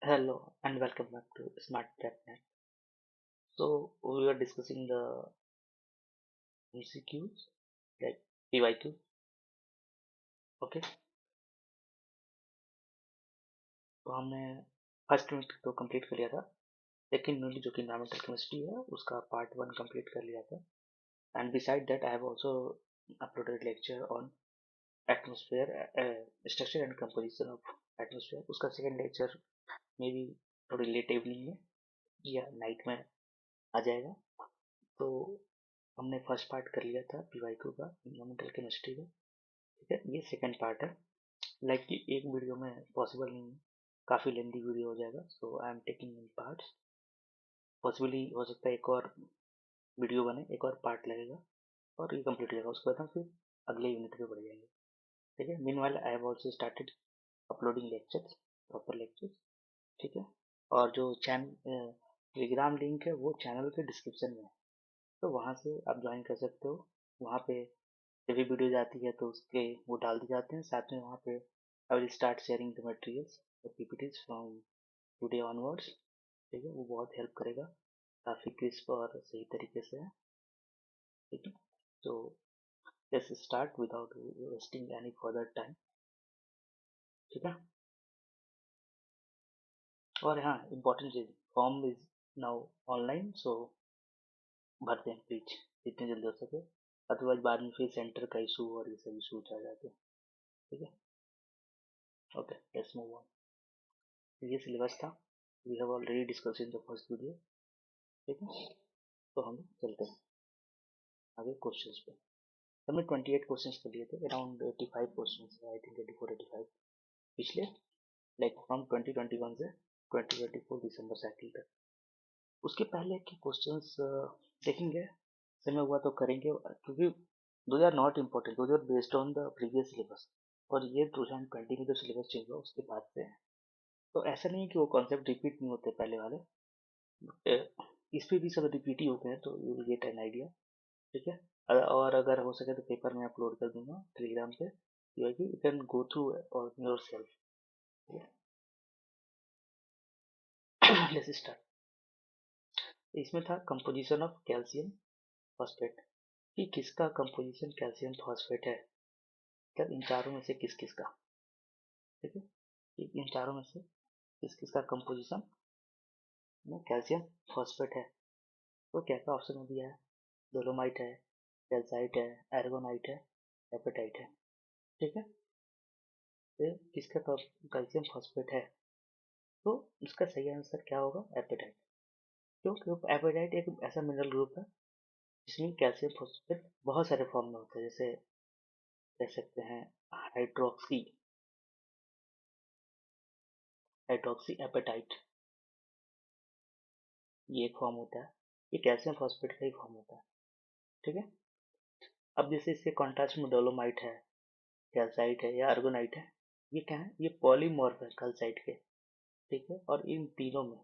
Hello and welcome back to Smart PrepNet. So we were discussing the MCQs like PYQ. Okay, तो हमने first unit तो complete कर लिया था, second unit जो कि इन्वायरमेंटल केमिस्ट्री है उसका पार्ट वन कंप्लीट कर लिया था. And beside that I have also uploaded lecture on atmosphere, structure and composition of atmosphere. उसका सेकेंड लेक्चर मे बी थोड़ी लेट इवनिंग में या नाइट में आ जाएगा. तो हमने फर्स्ट पार्ट कर लिया था पीवाईक्यू का, इन्वायरमेंटल केमिस्ट्री का. ठीक है, ये सेकंड पार्ट है. लाइक कि एक वीडियो में पॉसिबल नहीं है, काफ़ी लेंदी वीडियो हो जाएगा, so I am taking in parts. Possibly हो सकता है एक और वीडियो बने, एक और पार्ट लगेगा और ये कंप्लीट हो जाएगा. उसके बाद हम फिर अगले यूनिट पे बढ़ जाएंगे. ठीक है, mean while I have also started uploading lectures, proper lectures. ठीक है, और जो टेलीग्राम लिंक है वो चैनल के डिस्क्रिप्शन में है, तो वहाँ से आप ज्वाइन कर सकते हो. वहाँ पे जब भी वीडियो जाती है तो उसके वो डाल दिए जाते हैं. साथ में वहाँ पे I will start sharing the materials, the PPTs from today onwards. ठीक है, वो बहुत हेल्प करेगा, काफ़ी क्रिस्प और सही तरीके से है. ठीक है, तो let's start without wasting any further time. ठीक है, और हाँ, इम्पोर्टेंट चीज़, form is now online, so भर दें प्लीज जितनी जल्दी हो सके, अदरवाइज बाद में फिर सेंटर का इशू और ये सब इशू आ जाते हैं. ठीक है, ओके, लेट्स मूव ऑन. ये सिलेबस था, we have already discuss in the first video. ठीक है, तो हम चलते हैं आगे क्वेश्चंस पे. हमने 28 क्वेश्चंस कर लिए थे, अराउंड 85 क्वेश्चंस, आई थिंक 84 85 पिछले, लाइक फ्रॉम 2021 से 2024 दिसंबर साइकिल तक. उसके पहले के क्वेश्चंस देखेंगे, समय हुआ तो करेंगे, क्योंकि those are not important, those are based on the previous syllabus. और ये 2020 में जो सिलेबस चेंज हुआ उसके बाद से है, तो ऐसा नहीं है कि वो कॉन्सेप्ट रिपीट नहीं होते पहले वाले, इस पे भी सब रिपीट ही हो गए हैं, तो you will get an idea. ठीक है, और अगर हो सके तो पेपर में अपलोड कर दूंगा टेलीग्राम पे, यू कैन गो थ्रू और योर सेल्फ. Let's start. इसमें था कंपोजिशन ऑफ कैल्शियम फॉस्फेट, कि किसका कंपोजिशन कैल्शियम फॉस्फेट है, मतलब इन चारों में से किस किस का. ठीक है, कि इन चारों में से किस किस का कंपोजिशन में कैल्शियम फॉस्फेट है. तो क्या क्या ऑप्शन में दिया है, डोलोमाइट है, कैल्साइट है, एर्गोनाइट है, एपेटाइट है. ठीक है, फिर किसका कैल्शियम फॉस्फेट है, तो इसका सही आंसर क्या होगा, एपेटाइट. क्योंकि एपेटाइट एक ऐसा मिनरल ग्रुप है जिसमें कैल्शियम फॉस्फेट बहुत सारे फॉर्म में होता है. जैसे कह सकते हैं हाइड्रोक्सी, हाइड्रोक्सी एपेटाइट, ये एक फॉर्म होता है, ये कैल्शियम फॉस्फेट का ही फॉर्म होता है. ठीक है, अब जैसे इसके कॉन्ट्रास्ट में डोलोमाइट है, कैल्साइट है या अर्गोनाइट है, ये क्या है, ये पॉलीमॉर्फ है कैल्साइट के. ठीक है, और इन तीनों में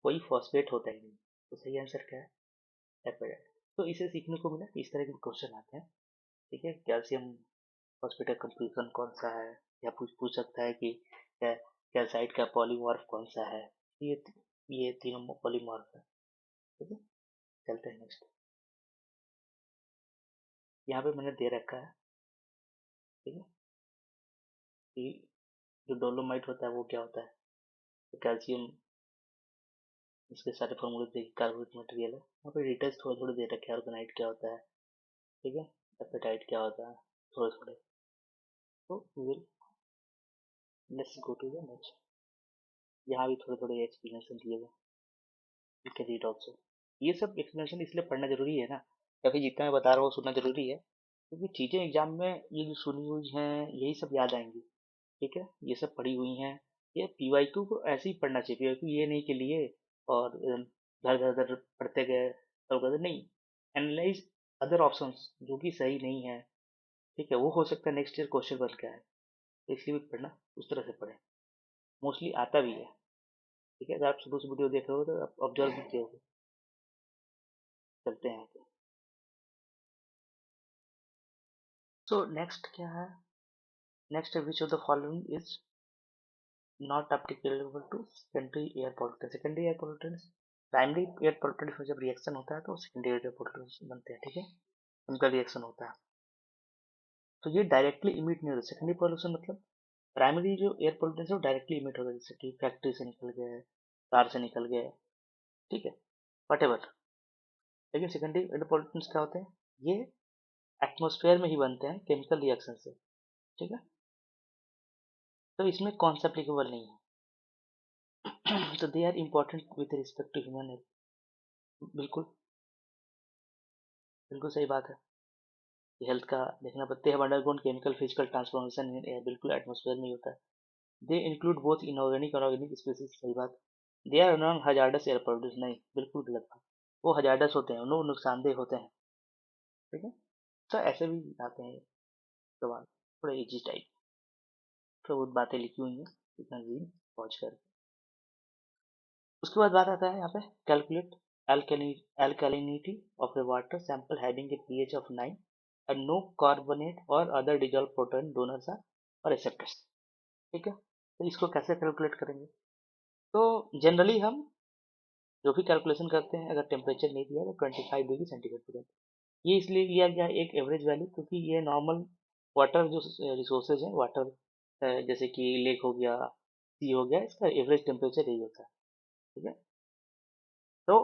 कोई फॉस्फेट होता ही नहीं, तो सही आंसर क्या है, एपेटाइट. तो इसे सीखने को मिला कि इस तरह के क्वेश्चन आते हैं. ठीक है, कैल्शियम फॉस्फेट का कंपोजिशन कौन सा है, या पूछ पूछ सकता है कि कैल्साइट का पॉलीमॉर्फ कौन सा है. ये ये तीनों पॉलीमॉर्फ है. ठीक है, चलते हैं नेक्स्ट. यहाँ पे मैंने दे रखा है, ठीक है, कि जो डोलोमाइट होता है वो क्या होता है, तो कैल्शियम, इसके सारे फॉर्मूले देखिए, कार्बोनेट मटेरियल है. यहाँ पे डिटेल्स थोड़े थोड़े दे रखे हैं, ऑर्गेनाइट क्या होता है, ठीक है, एपेटाइट क्या होता है, थोड़े थोड़े. तो will let's go to the next. यहाँ भी थोड़े थोड़े एक्सप्लेनेशन दिए गए, यू कैन रीड ऑल्सो. ये सब एक्सप्लेनेशन इसलिए पढ़ना जरूरी है ना, या फिर जितना मैं बता रहा हूँ सुनना जरूरी है, क्योंकि चीज़ें एग्जाम में ये जो सुनी हुई हैं यही सब याद आएंगी. ठीक है, ये सब पढ़ी हुई हैं. ये पीवाईक्यू को ऐसे ही पढ़ना चाहिए, पीवाईक्यू ये नहीं के लिए और धर धर धर पढ़ते गए और कहते नहीं. एनालाइज अदर ऑप्शंस जो कि सही नहीं है. ठीक है, वो हो सकता है नेक्स्ट ईयर क्वेश्चन बन के आए, तो इसलिए भी पढ़ना उस तरह से पढ़े, मोस्टली आता भी है. ठीक है, अगर आप सुबह से वीडियो देख रहे हो तो आप ऑब्जर्व भी किए होगे. चलते हैं आगे. सो नेक्स्ट क्या है, next which of the following is not applicable to secondary air pollutant. Secondary air pollutant, primary air pollutant में जब रिएक्शन होता है तो सेकेंडरी एयर पोल्यूटेंट बनते हैं, ठीक है, उनका रिएक्शन होता है। तो ये डायरेक्टली इमिट नहीं होता। सेकेंडरी पोल्यूशन मतलब प्राइमरी जो एयर पोल्यूटेंट है वो डायरेक्टली इमिट होता है, जैसे कि फैक्ट्री से निकल गए, कार से निकल गए, ठीक है, वट एवर। लेकिन सेकेंडरी एयर पोल्यूटेंट्स क्या होते हैं, ये एटमोसफेयर में ही बनते हैं केमिकल रिएक्शन से, ठीक है, तो इसमें कौन सा एप्लीकेबल नहीं है। तो they are important with respect to human health. बिल्कुल, बिल्कुल सही बात है। हेल्थ का देखना पड़ते हैं। Undergone chemical physical transformation in air, बिल्कुल एटमोसफेयर में ही होता है। दे इंक्लूड बोथ इनऑर्गेनिक और ऑर्गेनिक स्पीसीज, सही बात। They are non hazardous air produce, नहीं, बिल्कुल गलत बात। वो हजार्डस होते हैं, वो नुकसानदेह होते हैं, ठीक है। तो ऐसे भी आते हैं सवाल, थोड़ा इजी टाइप, तो बहुत बातें लिखी हुई हैं, इतना जी पहुँच कर। उसके बाद बात आता है यहाँ पे, calculate alkalinity of a water sample having a pH of 9 and no carbonate or other dissolved protein donors are or receptors, ठीक है। तो इसको कैसे कैलकुलेट करेंगे, तो जनरली हम जो भी कैलकुलेशन करते हैं, अगर टेम्परेचर नहीं दिया तो 25 डिग्री सेंटीग्रेड पर करते हैं। ये इसलिए लिया गया एक एवरेज वैल्यू, क्योंकि ये नॉर्मल वाटर जो रिसोर्सेज हैं, वाटर जैसे कि लेक हो गया, सी हो गया, इसका एवरेज टेम्परेचर यही होता है, ठीक है। तो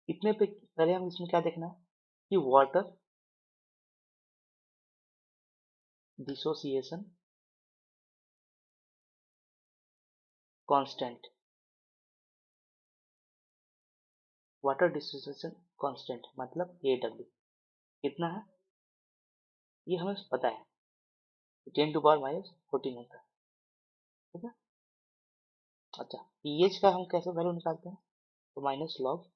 इतने पे पहले हम इसमें क्या देखना है कि water dissociation constant, water dissociation constant मतलब AW कितना है, ये हमें पता है, 10⁻⁻14 होता है, ठीक है। अच्छा, पीएच का हम कैसे वैल्यू निकालते हैं, तो माइनस लॉग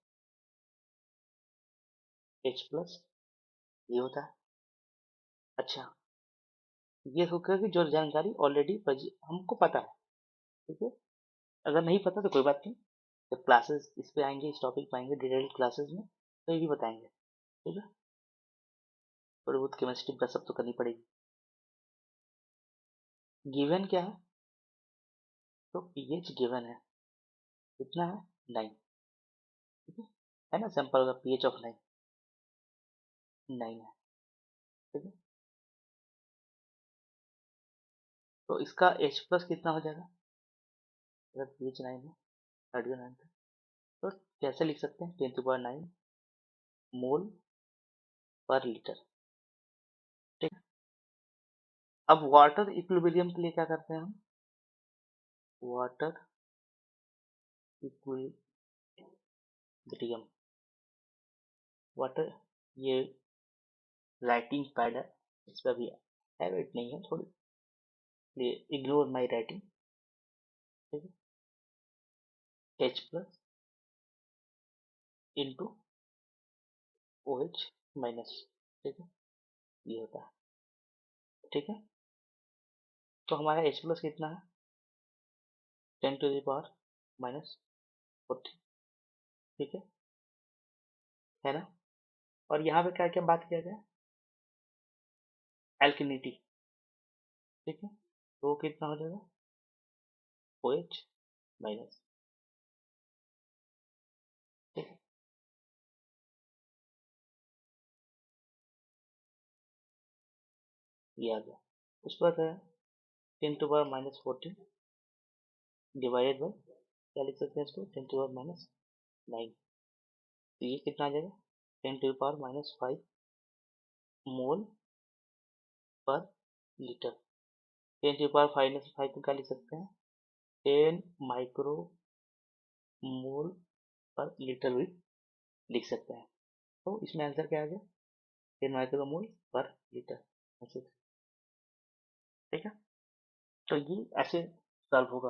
H प्लस ये होता है। अच्छा, ये होकर कि जो जानकारी ऑलरेडी हमको पता है, ठीक है। अगर नहीं पता तो कोई बात नहीं, जब क्लासेस इस पे आएंगे, इस टॉपिक पे आएंगे डिटेल क्लासेस में, तो ये भी बताएंगे, ठीक है। थोड़ी बहुत केमिस्ट्री ब्रशअप तो करनी पड़ेगी। गिवन क्या है, तो पीएच गिवन है, कितना है, 9, ठीक है ना, सैंपल का पीएच ऑफ 9 है, ठीक है। तो इसका H प्लस कितना हो जाएगा, अगर पीएच 9 है, हाइड्रोजन 9 है, तो कैसे लिख सकते हैं, 10⁹ मोल पर लीटर, ठीक है। अब वाटर इक्विलिब्रियम के लिए क्या करते हैं हम, वाटर इक्विलिब्रियम, वाटर, ये राइटिंग पैड है, इस पर भी हैबिट नहीं है थोड़ी, इग्नोर माई राइटिंग, ठीक है। H plus into OH minus, ठीक है, ये होता है, ठीक है। तो हमारा H प्लस कितना है, 10⁻⁻14, ठीक है ना। और यहाँ पे क्या क्या बात किया गया, एल्किनिटी, ठीक है, तो वो कितना हो जाएगा, OH माइनस, ठीक है, ये आ गया। उस पर है 10⁻⁻14 डिवाइडेड बाई, क्या लिख सकते हैं इसको, 10⁻⁻9, तो ये कितना आ जाएगा, 10⁻⁻5 मोल पर लीटर। 10⁻⁵ को क्या लिख सकते हैं, 10 माइक्रो मोल पर लीटर भी लिख सकते हैं। तो इसमें आंसर क्या आ गया, 10 माइक्रो मोल पर लीटर, ऐसे, ठीक है। तो ये ऐसे सॉल्व होगा।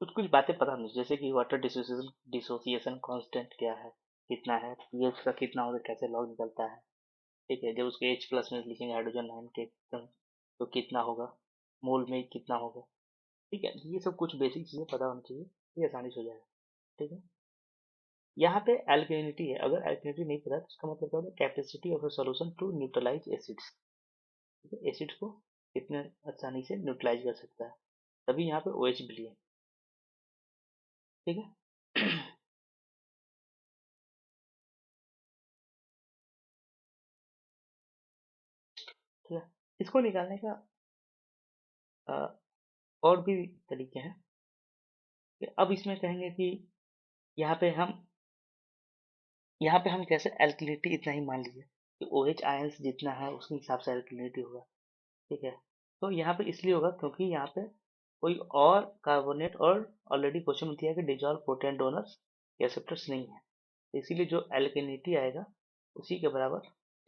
कुछ कुछ बातें पता नहीं, जैसे कि वाटर डिसोसिएशन कांस्टेंट क्या है, कितना है, पीएच का कितना होगा, कैसे लॉग निकलता है, ठीक है। जब उसके H प्लस में लिखेंगे हाइड्रोजन 9 के तो कितना होगा, मोल में कितना होगा, ठीक है। ये सब कुछ बेसिक चीज़ें पता होनी चाहिए, ये आसानी से हो जाएगा, ठीक है। यहाँ पे एल्केनिटी है, अगर एल्केनिटी नहीं पता तो इसका मतलब क्या होगा, capacity of a solution to neutralise acids, ठीक है, एसिड्स को कितने आसानी से न्यूट्रलाइज कर सकता है। तभी यहाँ पे OH भी लिए, ठीक है। ठीक है, इसको निकालने का अ, और भी तरीके हैं। कि अब इसमें कहेंगे कि यहाँ पे हम कैसे एल्कलिनिटी इतना ही मान लीजिए कि OH आयंस जितना है उसके हिसाब से एल्कलिनिटी होगा, ठीक है। तो यहाँ पे इसलिए होगा क्योंकि यहाँ पे कोई और कार्बोनेट और ऑलरेडी क्वेश्चन में दिया है कि डिजॉल्व प्रोटॉन डोनर्स एक्सेप्टर्स नहीं है, तो इसीलिए जो एल्कलिनिटी आएगा उसी के बराबर,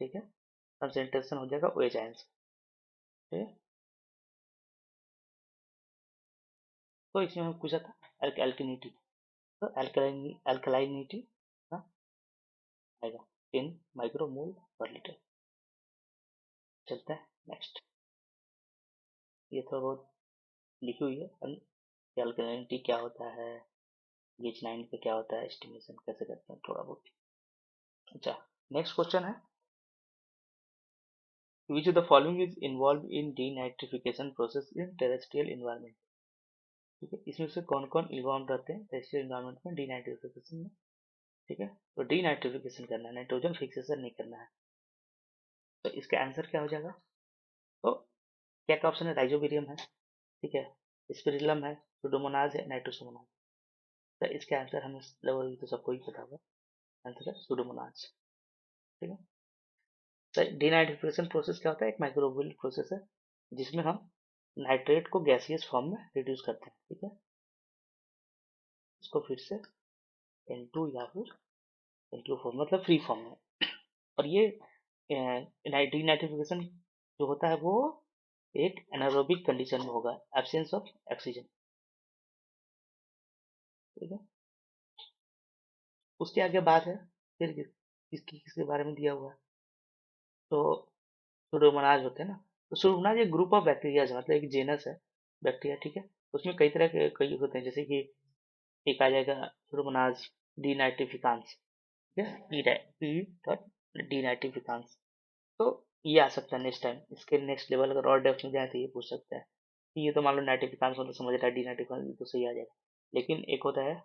ठीक है, कंसेंट्रेशन हो जाएगा OH आयंस, ठीक है। तो इसमें हम पूछा था एल्कलिनिटी, तो एल्कलाइनिटी आएगा 10 माइक्रोमोल पर लीटर। चलता है नेक्स्ट, ये थोड़ा बहुत लिखी हुई है कि अल्कलिनिटी क्या होता है, H9 पे क्या होता है, एस्टिमेशन कैसे करते हैं थोड़ा बहुत। अच्छा, नेक्स्ट क्वेश्चन है, विच of the following is involve in denitrification process in terrestrial environment, ठीक है। इसमें से कौन कौन इन्वॉल्व रहते हैं टेरेस्ट्रियल इन्वायरमेंट में डीनाइट्रिफिकेशन में, ठीक है। तो डीनाइट्रिफिकेशन करना है, नाइट्रोजन फिक्सेशन नहीं करना है, तो इसका आंसर क्या हो जाएगा। तो क्या क्या ऑप्शन है, राइजोबियम है, ठीक है, स्पिरिलम है, सुडोमोनाज है, नाइट्रोसोमोनाज। तो इसका आंसर हमें लगभग तो सबको ही पता होगा, आंसर है सुडोमोनाज, ठीक है। तो डीनाइट्रिफिकेशन प्रोसेस क्या होता है, एक माइक्रोबियल प्रोसेस है जिसमें हम नाइट्रेट को गैसियस फॉर्म में रिड्यूस करते हैं, ठीक है। इसको फिर से N2 या फिर N2O4 मतलब फ्री फॉर्म में, और ये डीनाइट्रिफिकेशन जो होता है वो एक एनारोबिक कंडीशन में होगा, एब्सेंस ऑफ ऑक्सीजन, ठीक है। उसके आगे बात है फिर किसके बारे में दिया हुआ है, तो सुडोमोनाज होते हैं ना, तो सुडोमोनाज एक ग्रुप ऑफ बैक्टीरिया है, मतलब एक जेनस है बैक्टीरिया, ठीक है। उसमें कई तरह के कई होते हैं, जैसे कि एक आ जाएगा सुडोमोनाज डीनाइट्रिफिकांस, ठीक है, पी डीनाइट्रिफिकांस। तो ये आ सकता है नेक्स्ट टाइम, इसके नेक्स्ट लेवल अगर और डेप्थ में जाए तो ये पूछ सकता है कि ये तो मान लो नाइट्रिफिकांस मतलब समझ रहा है, डीनाइट्रिफिकांस तो सही आ जाएगा। लेकिन एक होता है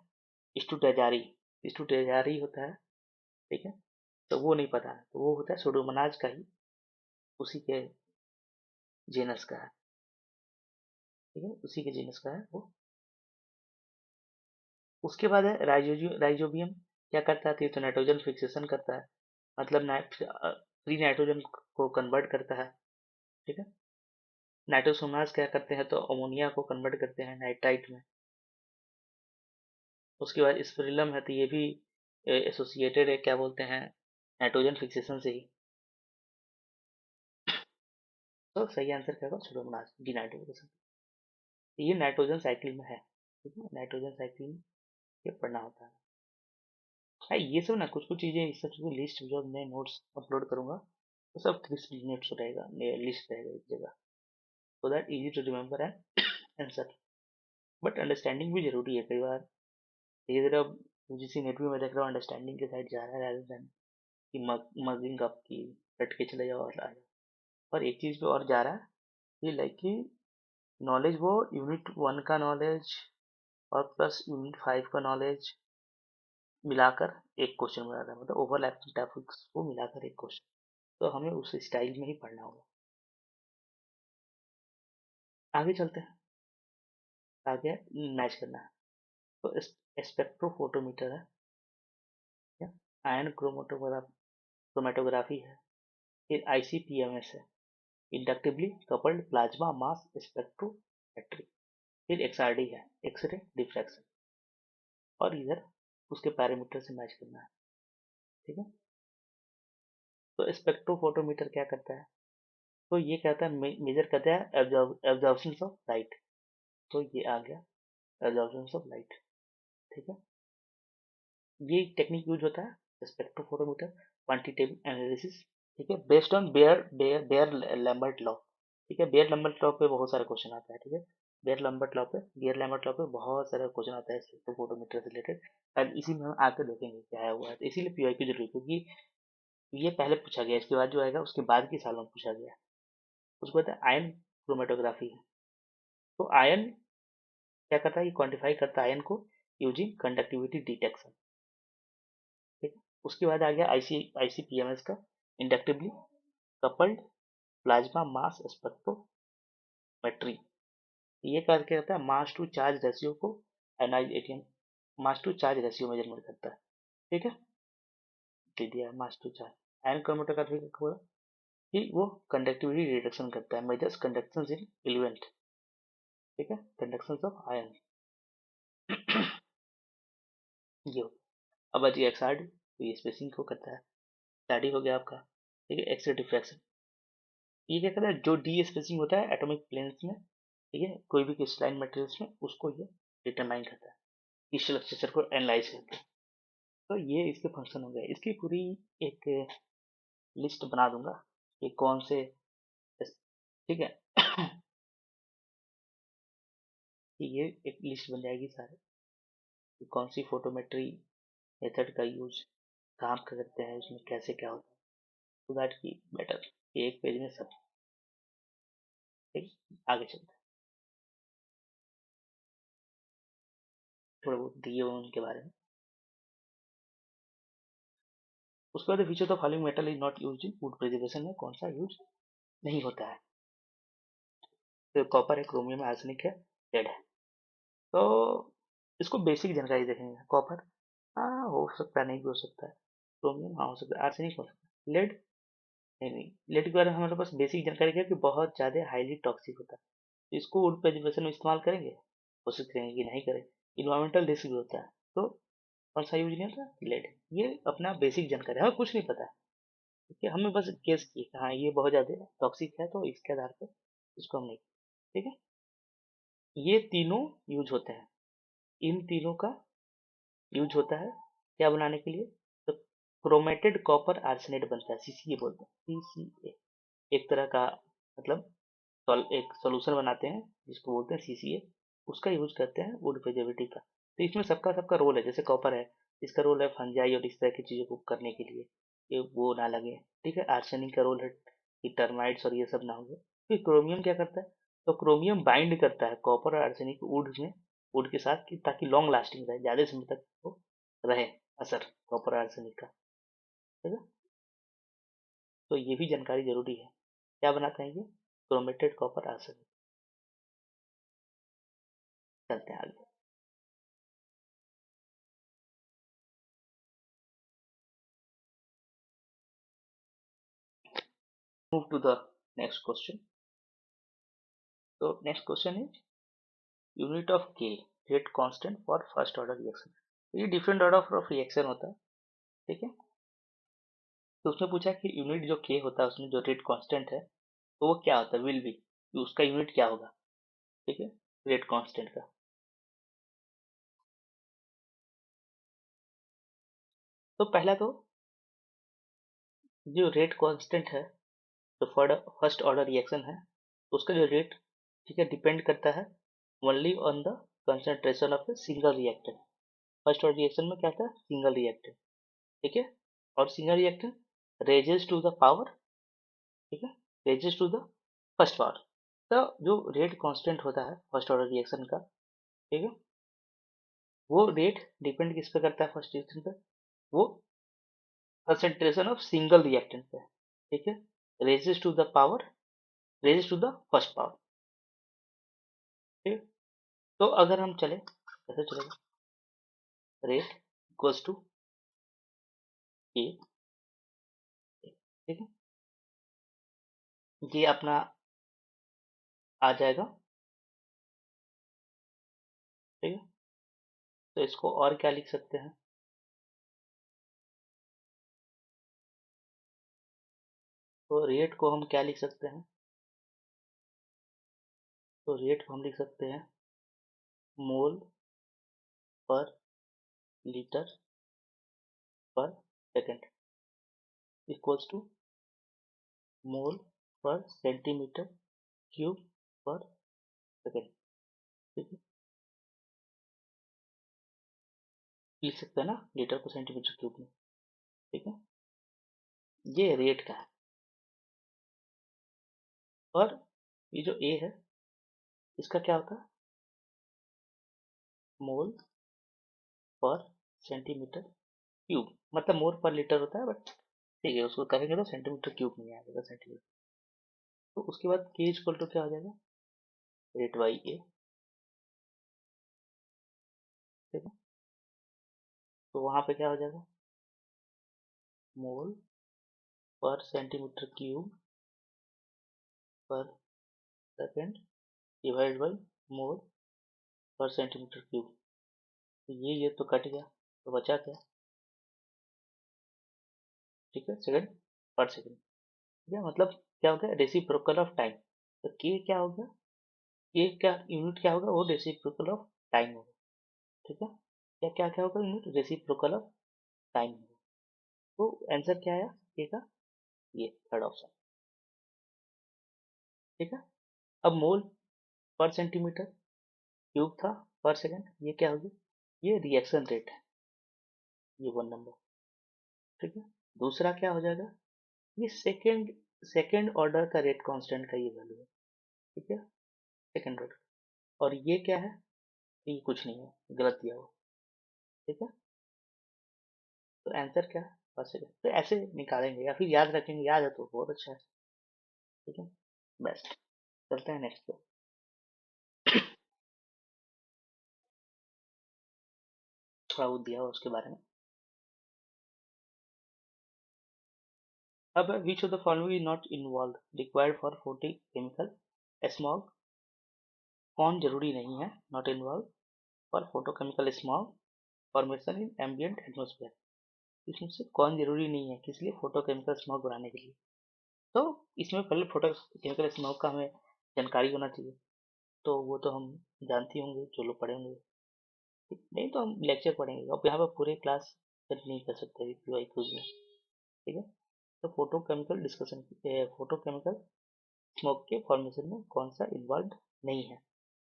स्टूटेजारी, स्टूटेजारी होता है, ठीक है, तो वो नहीं पता है, तो वो होता है सुडोमोनाज का ही, उसी के जेनस का है, ठीक है, उसी के जीनस का है वो। उसके बाद है राइजोबियम, क्या करता है, तो नाइट्रोजन फिक्सेशन करता है, मतलब फ्री नाइट्रोजन को कन्वर्ट करता है, ठीक है। नाइट्रोसोमनाज क्या करते हैं, तो अमोनिया को कन्वर्ट करते हैं नाइट्राइट में। उसके बाद स्पिरिलम है, तो ये भी एसोसिएटेड है, क्या बोलते हैं, नाइट्रोजन फिक्सेशन से ही। तो सही आंसर क्या होगा, सुडोमोनाज डीनाइट्रिफिकेशन। ये नाइट्रोजन साइकिल में है, ठीक है, नाइट्रोजन साइकिल में ये पढ़ना होता है। हाँ, ये सब ना कुछ कुछ चीजें, इस सब चीजों लिस्ट जो मैं नोट्स अपलोड करूंगा तो सब 3 मिनट्स रहेगा, लिस्ट रहेगा एक जगह, so that easy to remember and answer. But understanding भी जरूरी है, कई बार धीरे धीरे अब UGC नेट भी मैं देख रहा हूँ अंडरस्टैंडिंग के साइड जा रहा है, rather than कि मगिंग अप की रट के चले जाओ और आ जाओ। और एक चीज पे और जा रहा है कि लाइक कि नॉलेज वो यूनिट 1 का नॉलेज और प्लस यूनिट 5 का नॉलेज मिलाकर एक क्वेश्चन बना रहा है, मतलब ओवरलैपिंग टॉपिक्स को मिलाकर एक क्वेश्चन, तो हमें उस स्टाइल में ही पढ़ना होगा। आगे चलते हैं, आगे मैच करना है, तो स्पेक्ट्रोफोटोमीटर है, आयन क्रोमेटोग्राफी है, फिर ICP-MS है, inductively coupled plasma mass spectrometry, फिर XRD है, एक्सरे डिफ्रैक्शन, और इधर उसके पैरामीटर से मैच करना है, ठीक है। तो स्पेक्ट्रोफोटोमीटर क्या करता है, तो ये कहता है मेजर करता है एब्जॉर्प्शन ऑफ लाइट, तो ये आ गया एब्जॉर्प्शन ऑफ लाइट, ठीक है। ये टेक्निक यूज होता है स्पेक्ट्रोफोटोमीटर क्वांटिटेटिव एनालिसिस, ठीक है, based on Beer Lambert law, ठीक है। बेयर लैम्बर्ट लॉ पे बहुत सारे क्वेश्चन आता है, ठीक है। बेयर लैम्बर्ट लॉ पे बहुत सारे क्वेश्चन आता है स्पेक्ट्रोफोटोमीटर से रिलेटेड, और इसी में हम आके देखेंगे क्या है हुआ है, तो इसीलिए PYQ जरूरी, क्योंकि ये पहले पूछा गया, इसके बाद जो आएगा उसके बाद के सालों में पूछा गया। उसके बाद आयन क्रोमेटोग्राफी है, तो आयन क्या करता है, ये क्वांटिफाई करता है आयन को यूजिंग कंडक्टिविटी डिटेक्शन। ठीक है, उसके बाद आ गया आईसीपीएमएस का, inductively coupled plasma mass spectrometry. ये करके कहता है मास टू चार्ज रेशियो को analyse ATM, mass to charge ratio measurement करता है। ठीक है, दे दिया है मास टू चार्ज। आयन क्रोमेटर का बोला कि वो कंडक्टिविटी डिटेक्शन करता है, मेजर्स कंडक्शन इन एलिमेंट। ठीक है, कंडक्शन ऑफ आयन। ये हो, अब बची एक्सआरडी, तो ये स्पेसिंग को करता है। स्टडी हो गया आपका। ठीक है, एक्सरे डिफ्रैक्शन, ये क्या करता है, जो डी स्पेसिंग होता है एटॉमिक प्लेन्स में, ठीक है, कोई भी क्रिस्टलाइन मटेरियल्स में, उसको ये डिटरमाइन करता है, क्रिस्टल स्ट्रक्चर को एनालाइज करके। तो ये इसके फंक्शन हो गए। इसकी पूरी एक लिस्ट बना दूंगा कि कौन से, ठीक है। कि ये एक लिस्ट बन जाएगी सारे कि कौन सी फोटोमेट्री मेथड का यूज कहाँ पे करते हैं, उसमें कैसे क्या होता है, तो दैट की बेटर, एक पेज में सब। ठीक, आगे चलते हैं, थोड़ा बहुत दिए हुए उनके बारे में। उसके बाद feature of following metal is not used in would preservation में कौन सा यूज नहीं होता है, तो कॉपर है, क्रोमियम है, आर्सेनिक है, लेड है। तो इसको बेसिक जानकारी देखेंगे। कॉपर हाँ हो सकता है, नहीं भी हो सकता है। क्रोमियम हाँ हो सकता है, आर्सेनिक हो सकता है, लेड नहीं। नहीं, लेड के बारे में हमारे पास बेसिक जानकारी है कि बहुत ज्यादा हाईली टॉक्सिक होता है, तो इसको वुड प्रिजर्वेशन में इस्तेमाल करेंगे, कोशिश करेंगे कि नहीं करें। इन्वायरमेंटल रिस्क भी होता है, तो कौन सा यूज नहीं होता, लेड। ये अपना बेसिक जानकारी है, हमें कुछ नहीं पता है, ठीक है, हमें बस गेस किए कि हाँ ये बहुत ज्यादा टॉक्सिक है, तो इसके आधार पर इसको हम नहीं। ठीक है, ये तीनों यूज होते हैं, इन तीनों का यूज होता है क्या बनाने के लिए, तो क्रोमेटेड कॉपर आर्सेनेट बनता है, सीसीए बोलते हैं, सीसीए एक तरह का, मतलब एक सोल्यूशन बनाते हैं जिसको बोलते हैं सीसीए, उसका यूज करते हैं वुड प्रिजर्वेटिव का। तो इसमें सबका सबका रोल है, जैसे कॉपर है, इसका रोल है फंजाई और इस तरह की चीजों को करने के लिए, ये वो ना लगे। ठीक है, आर्सेनिक का रोल है कि टर्माइट्स और ये सब ना हो। फिर क्रोमियम क्या करता है, तो क्रोमियम बाइंड करता है कॉपर और आर्सेनिक वुड में, वुड के साथ, कि ताकि लॉन्ग लास्टिंग रहे, ज्यादा समय तक वो रहे असर कॉपर और आर्सेनिक का। ठीक है, तो ये भी जानकारी जरूरी है, क्या बनाते हैं ये, क्रोमेटेड कॉपर आर्सेनिक। चलते हैं आगे। Move to the next question. So next question is unit of K, rate constant for first order reaction। ये डिफरेंट ऑर्डर ऑफ रिएक्शन होता है, ठीक है। तो उसने पूछा कि यूनिट जो K होता है उसमें जो रेट कांस्टेंट है, तो वो क्या होता है, विल बी, उसका यूनिट क्या होगा। ठीक है, रेट कांस्टेंट का। तो पहला तो जो रेट कांस्टेंट है, तो फर्स्ट ऑर्डर रिएक्शन है, उसका जो रेट, ठीक है, डिपेंड करता है only on the concentration of the single reactant. First order reaction में क्या था, सिंगल रिएक्टेंट, ठीक है, और single reactant raises to the power, ठीक है, raises to the first power. तो जो रेट कांस्टेंट होता है फर्स्ट ऑर्डर रिएक्शन का, ठीक है, वो रेट डिपेंड किस पे करता है, फर्स्ट रिएक्शन पे, वो कंसेंट्रेशन ऑफ सिंगल रिएक्टेंट पे, ठीक है, raises to the power, raises to the first power. ठीक है, तो अगर हम चले, कैसे चलेगा, रेट इक्वल्स टू ए, ठीक है, ये अपना आ जाएगा। ठीक है, तो इसको और क्या लिख सकते हैं, तो रेट को हम क्या लिख सकते हैं, तो रेट को हम लिख सकते हैं मोल पर लीटर पर सेकेंड इक्वल्स टू मोल पर सेंटीमीटर क्यूब पर सेकेंड। ठीक है, लिख सकते हैं ना लीटर पर सेंटीमीटर क्यूब में। ठीक है, ये रेट का है। और ये जो ए है, इसका क्या होता है, मोल पर सेंटीमीटर क्यूब, मतलब मोल पर लीटर होता है, बट ठीक है उसको करेंगे तो सेंटीमीटर क्यूब नहीं आएगा सेंटीमीटर। तो उसके बाद के इक्वल टू क्या हो जाएगा, रेट बाई ए, ठीक है। तो वहां पे क्या हो जाएगा, मोल पर सेंटीमीटर क्यूब पर सेकेंड डिवाइड बाई मोल पर सेंटीमीटर क्यूब। तो ये तो कट गया, तो बचा क्या, ठीक है, सेकंड पर सेकंड, ठीक है। मतलब क्या हो गया, रेसिप्रोकल ऑफ टाइम। तो के क्या हो गया, के क्या यूनिट क्या होगा, वो रेसिप्रोकल ऑफ टाइम होगा, ठीक है। क्या क्या क्या होगा यूनिट, रेसिप्रोकल ऑफ टाइम होगा। तो आंसर क्या आया के का, ये थर्ड ऑप्शन, ठीक है। अब मोल पर सेंटीमीटर क्यूब था पर सेकंड, ये क्या होगी, ये रिएक्शन रेट है, ये 1 नंबर, ठीक है। दूसरा क्या हो जाएगा, ये सेकंड सेकंड ऑर्डर का रेट कांस्टेंट का ये वैल्यू है, ठीक है, सेकंड ऑर्डर। और ये क्या है, ये कुछ नहीं है, गलत दिया हुआ, ठीक है। तो आंसर क्या है, पर सेकंड। तो ऐसे निकालेंगे या फिर याद रखेंगे, याद है तो बहुत अच्छा है, ठीक है, बेस्ट। चलते हैं नेक्स्ट पे। थोड़ा वो दिया हुआ उसके बारे में। अब विच of the following is not involve required for photochemical smog, कौन जरूरी नहीं है, not involve for photochemical smog formation in ambient atmosphere. इसमें से कौन जरूरी नहीं है किस लिए, फोटोकेमिकल स्मॉग बनाने के लिए। तो इसमें पहले फोटोकेमिकल स्मॉग का हमें जानकारी होना चाहिए, तो वो तो हम जानते होंगे जो लोग पढ़े होंगे, नहीं तो हम लेक्चर पढ़ेंगे, अब यहाँ पर पूरे क्लास नहीं कर सकते पीवाई क्यूज में, ठीक है। तो फोटोकेमिकल डिस्कशन, फोटोकेमिकल स्मोक के फॉर्मेशन में कौन सा इन्वॉल्व नहीं है,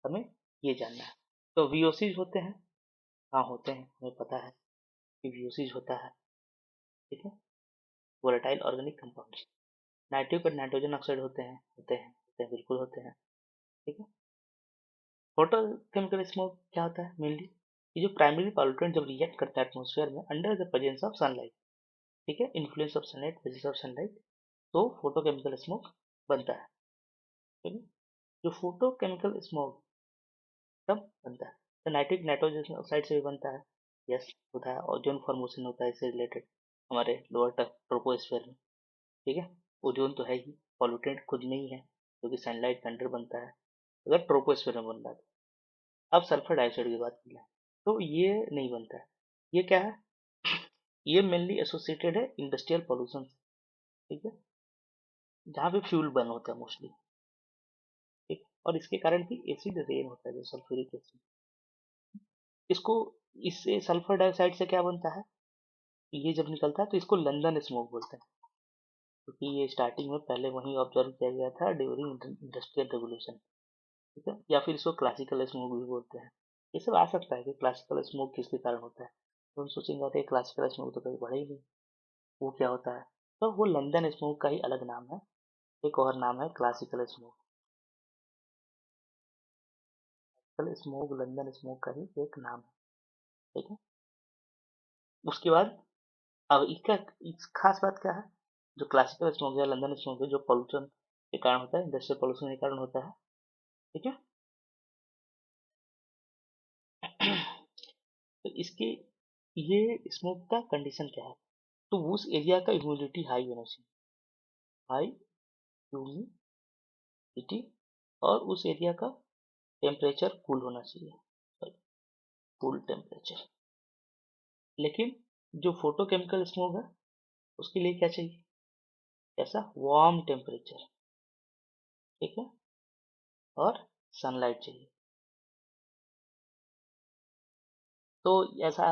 हमें ये जानना है। तो वीओसीज होते हैं, हाँ होते हैं, हमें पता है कि वीओसीज होता है, ठीक है, वोलेटाइल ऑर्गेनिक कंपाउंड। नाइट्रिक और नाइट्रोजन ऑक्साइड होते हैं बिल्कुल होते हैं, ठीक है। फोटोकेमिकल स्मोक क्या होता है मेनली, ये जो प्राइमरी पॉल्यूटेंट जब रिएक्ट करता है एटमोसफेयर में under the presence of sunlight, ठीक है, influence of sunlight, presence of sunlight, तो फोटोकेमिकल स्मोक बनता है, ठीक है। जो फोटोकेमिकल स्मोक तब बनता है, तो नाइट्रिक नाइट्रोजन ऑक्साइड से भी बनता है, यस होता है, ओजोन फॉर्मेशन होता है इससे रिलेटेड हमारे लोअर ट्रोपोस्फेयर में, ठीक है। ओजोन तो है ही, पॉल्यूटेंट खुद में ही है, क्योंकि सनलाइट के अंडर बनता है, अगर ट्रोपोस्फेयर में बन रहा है। अब सल्फर डाइऑक्साइड की बात कर लें, तो ये नहीं बनता है, ये क्या है, ये मेनली एसोसिएटेड है इंडस्ट्रियल पॉल्यूशन, ठीक है, जहाँ पे फ्यूल बर्न होता है मोस्टली, ठीक। और इसके कारण भी एसिड रेन होता है जो सल्फ्यूरिक एसिड, इसको, इससे सल्फर डाइऑक्साइड से क्या बनता है, ये जब निकलता है तो इसको लंदन स्मोक बोलते हैं, क्योंकि ये स्टार्टिंग में पहले वहीं ऑब्जर्व किया गया था ड्यूरिंग इंडस्ट्रियल रेवोल्यूशन, ठीक है। या फिर इसको क्लासिकल स्मोक भी बोलते हैं, ये सब आ सकता है कि क्लासिकल स्मोक किसके कारण होता है, तो हम सोचेंगे अरे क्लासिकल स्मोक तो कभी बढ़ा ही नहीं, वो क्या होता है, तो वो लंदन स्मोक का ही अलग नाम है, एक और नाम है classical smoke, smoke London smoke का ही एक नाम है, ठीक है। उसके बाद अब इसका इस खास बात क्या है, जो क्लासिकल स्मोक है लंदन स्मोक है, जो पोल्यूशन के कारण होता है, इंडस्ट्रियल पोल्यूशन के कारण होता है, ठीक है। तो इसके, ये स्मोक का कंडीशन क्या है, तो उस एरिया का ह्यूमिडिटी हाई होना चाहिए, हाई ह्यूमिडिटी, और उस एरिया का टेम्परेचर कूल होना चाहिए, कूल टेम्परेचर। लेकिन जो फोटोकेमिकल स्मोक है उसके लिए क्या चाहिए, ऐसा वार्म टेम्परेचर, ठीक है, और सनलाइट चाहिए। तो ऐसा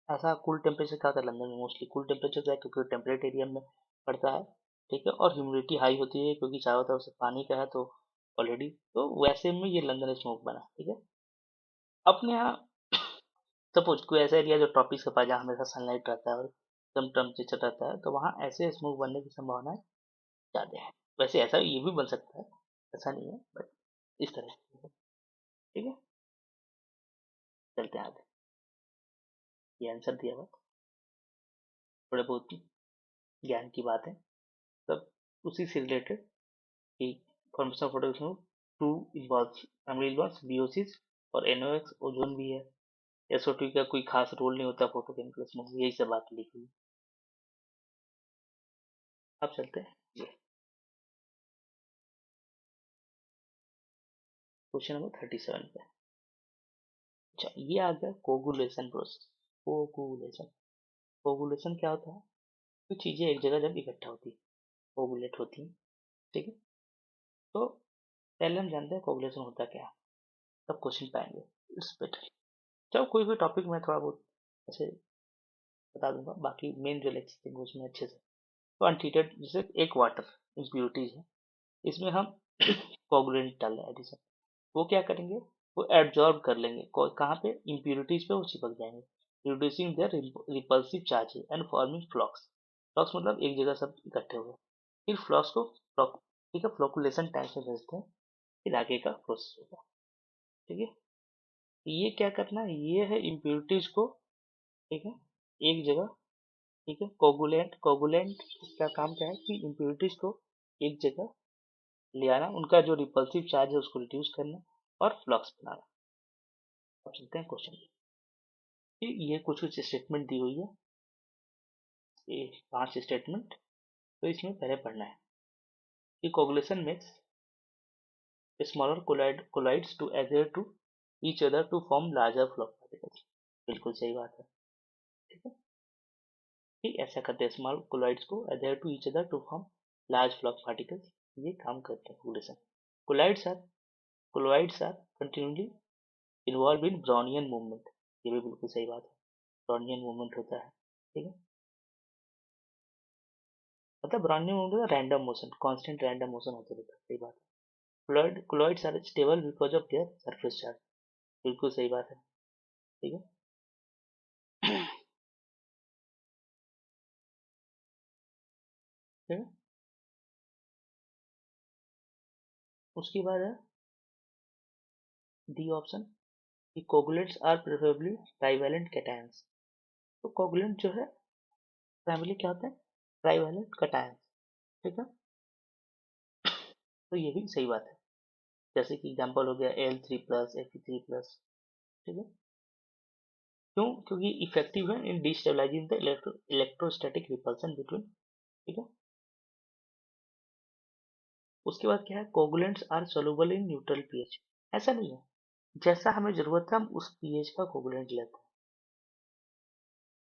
ऐसा कूल टेम्परेचर क्या होता है लंदन में, मोस्टली कूल टेम्परेचर क्या है, क्योंकि टेम्परेट एरिया में पड़ता है, ठीक है, और ह्यूमिडिटी हाई होती है क्योंकि चारों तरफ से पानी का है, तो ऑलरेडी तो वैसे में ये लंदन स्मोक बना, ठीक है। अपने यहाँ सपोज कोई ऐसा एरिया जो ट्रॉपिक्स के पास जहाँ हमेशा सनलाइट रहता है और कम टेम्परेचर रहता है, तो वहाँ ऐसे स्मोक बनने की संभावना ज़्यादा है। वैसे ऐसा ये भी बन सकता है, ऐसा नहीं है, बट इस तरह से, ठीक है। चलते हैं आगे। ये आंसर दिया हुआ, थोड़े बहुत ज्ञान की बात है, तब उसी से रिलेटेड कि formation of production to involves primary involves VOCs और एनओएक्स ओजोन भी है। एसओ2 का कोई खास रोल नहीं होता फोटोकेमिकल्स में, यही सब बात लिखी हुई। अब चलते हैं ये क्वेश्चन नंबर 37 पे। अच्छा, ये आ गया कोगुलेशन प्रोसेस। कोगुलेशन, कोगुलेशन क्या होता है? कुछ चीजें एक जगह जब इकट्ठा होती है, कोगुलेट होती है, ठीक है। तो पहले हम जानते हैं कोगुलेशन होता क्या है, तब क्वेश्चन पाएंगे इस बेटर। चलो कोई भी टॉपिक में थोड़ा बहुत ऐसे बता दूंगा, बाकी मेन जो लेक्चर थे उसमें अच्छे से। तो अनट्रीटेड जैसे एक वाटर इम्प्योरिटीज है, इसमें हम कोगुलेंट डाल रहे हैं एडिशन, वो क्या करेंगे, वो एब्जॉर्ब कर लेंगे कहाँ पे, इम्प्योरिटीज पे वो चिपक जाएंगे, reducing their repulsive charge and forming flocs. Flocs मतलब एक जगह सब इकट्ठे हुए, फिर फ्लॉक्स को ठीक है फ्लोकुलेशन टाइम से भेजते हैं, फिर आगे का प्रोसेस होगा, ठीक है। ये क्या करना है, ये है इम्प्योरिटीज को, ठीक है, एक जगह, ठीक है, कोगुलेंट कोगुलेंट का काम क्या है कि इम्प्योरिटीज को एक जगह ले आना, उनका जो रिपल्सिव चार्ज है उसको रिड्यूस करना और फ्लक्स बनाना। अब चलते हैं क्वेश्चन, ये कुछ कुछ स्टेटमेंट दी हुई है, ये 5 स्टेटमेंट। तो इसमें पहले पढ़ना है कि coagulation makes smaller colloids to adhere to each other to form larger flock particles। बिल्कुल सही बात है, ठीक है, कि ऐसा करते हैं स्मॉल कोलाइड्स को adhere to each other to form large flock particles, ये काम करते हैं coagulation. Colloids are colloids are continuously involve in Brownian movement, ये भी बिल्कुल सही बात है, ब्राउनियन मूवमेंट होता है, ठीक है, मतलब ब्राउनियन मूवमेंट होता है random motion, constant random motion होता रहता है, सही बात है। Colloids are stable because of their surface charge, बिल्कुल सही बात है, ठीक है। ठीक है, उसके बाद है डी ऑप्शन कि coagulants are preferably trivalent cations. तो कोगुलेंट जो है प्राइमरी क्या होते हैं, ट्राइवेलेंट कैटायंस, ठीक है, तो ये भी सही बात है। जैसे कि एग्जांपल हो गया Al3+ Fe3+, ठीक है, क्यों, क्योंकि इफेक्टिव है in destabilising the electrostatic repulsion between, ठीक है। उसके बाद क्या है, coagulants are soluble in neutral pH. ऐसा नहीं है, जैसा हमें जरूरत है हम उस पीएच का कोगुलेंट लेते हैं,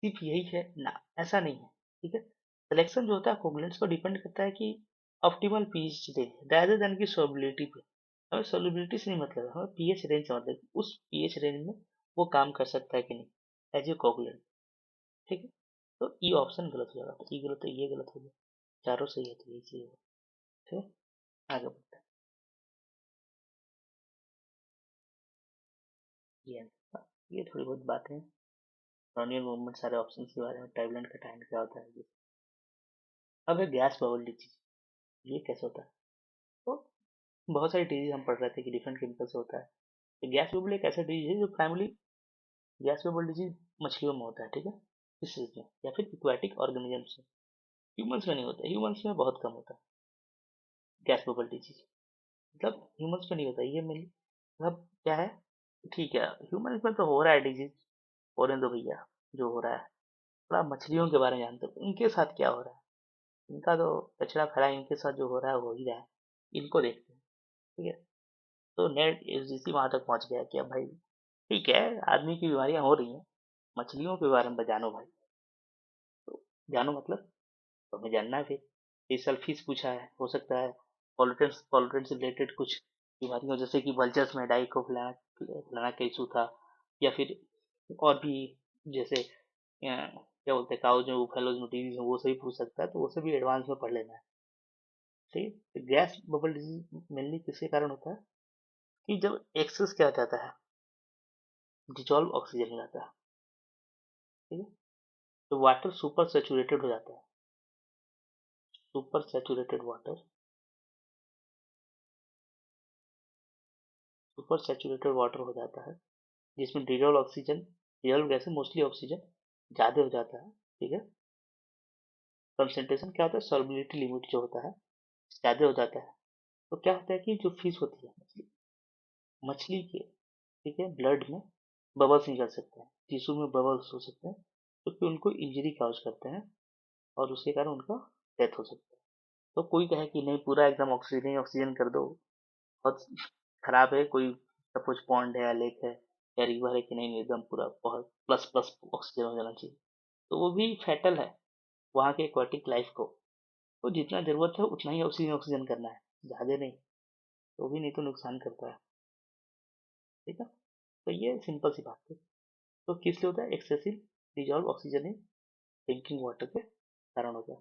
सिर्फ यही है ना, ऐसा नहीं है, ठीक है। सिलेक्शन जो होता है कोगुलेंट्स पर डिपेंड करता है कि optimal pH range rather than की सोलबिलिटी पे। हमें सोलबिलिटी से नहीं मतलब है, हमें पीएच रेंज से मतलब उस पीएच रेंज में वो काम कर सकता है कि नहीं एज ए कोगुलेंट, ठीक है। तो ई ऑप्शन गलत हो जाएगा, तो ई गलत है, ये गलत हो गया, चारों सही है, तो यही सही होगा, ठीक है। आगे बढ़ते हैं, ये हाँ, ये थोड़ी बहुत बातें हैं ब्राउनियन मूवमेंट, सारे ऑप्शन के बारे में, टाइबलैंड का टाइम क्या होता है ये। अब है गैस बबल डिजीज, ये कैसे होता है। तो बहुत सारी डिजीज हम पढ़ रहे थे कि डिफरेंट केमिकल से होता है। तो गैस बबल एक ऐसा डिजीज है जो प्राइमरी, गैस बबल डिजीज मछलियों में होता है, ठीक है, इस चीज में, या फिर एक्वाटिक ऑर्गेनिज्म से, ह्यूमंस में नहीं होता, ह्यूमंस में बहुत कम होता है गैस बबल डिजीज, मतलब ह्यूमंस में नहीं होता ये मेनली, मतलब क्या है, ठीक है ह्यूमंस में तो हो रहा है डिजीज, होने दो भैया, जो हो रहा है, थोड़ा मछलियों के बारे में जानते हो इनके साथ क्या हो रहा है, इनका तो कचरा खड़ा है, इनके साथ जो हो रहा है हो ही रहा है, इनको देखते हैं, ठीक है। तो नेट एसडीसी वहां तक पहुंच गया कि अब भाई ठीक है, आदमी की बीमारियां हो रही हैं, मछलियों के बारे में जानो भाई, तो जानो मतलब, तो हमें जानना है फिर। ये फिश पूछा है, हो सकता है पॉल्यूटेंट्स पॉल्यूटेंट से रिलेटेड कुछ बीमारियों, जैसे कि वल्चर्स में डाई को फैलाना फैलाना का इशू था, या फिर और भी, जैसे क्या बोलते हैं काउ जो फैलोज में डिजीज है वो सभी पूछ सकता है, तो वो सभी एडवांस में पढ़ लेना है, ठीक है। गैस बबल डिजीज मेनली किसके कारण होता है, कि जब एक्सेस क्या हो जाता है, डिजॉल्व ऑक्सीजन हो जाता है, ठीक है, तो वाटर सुपर सेचुरेटेड हो जाता है, super saturated water, super saturated water हो जाता है, जिसमें डिजॉल्व गैस है मोस्टली ऑक्सीजन ज़्यादा हो जाता है, ठीक है। कंसंट्रेशन क्या होता है, सॉल्युबिलिटी लिमिट जो होता है ज़्यादा हो जाता है, तो क्या होता है कि जो फिश होती है मछली के, ठीक है, ब्लड में बबल्स निकल सकते हैं, टिश्यू में बबल्स हो सकते हैं, क्योंकि उनको इंजरी काउज करते हैं और उसके कारण उनका डेथ हो सकता है। तो कोई कहे कि नहीं पूरा एकदम ऑक्सीजन ही ऑक्सीजन कर दो, बहुत खराब है, कोई सपोज पॉन्ड है या लेक है या रिवर है, कि नहीं नहीं एकदम पूरा बहुत प्लस प्लस ऑक्सीजन हो जाना चाहिए, तो वो भी फैटल है वहाँ के एक्वाटिक लाइफ को। तो जितना जरूरत है उतना ही ऑक्सीजन ऑक्सीजन करना है, ज़्यादा नहीं, तो भी नहीं तो नुकसान करता है, ठीक है। तो ये सिंपल सी बात है। तो किस लिए होता है, excessive dissolve oxygen in drinking water के कारण होता है,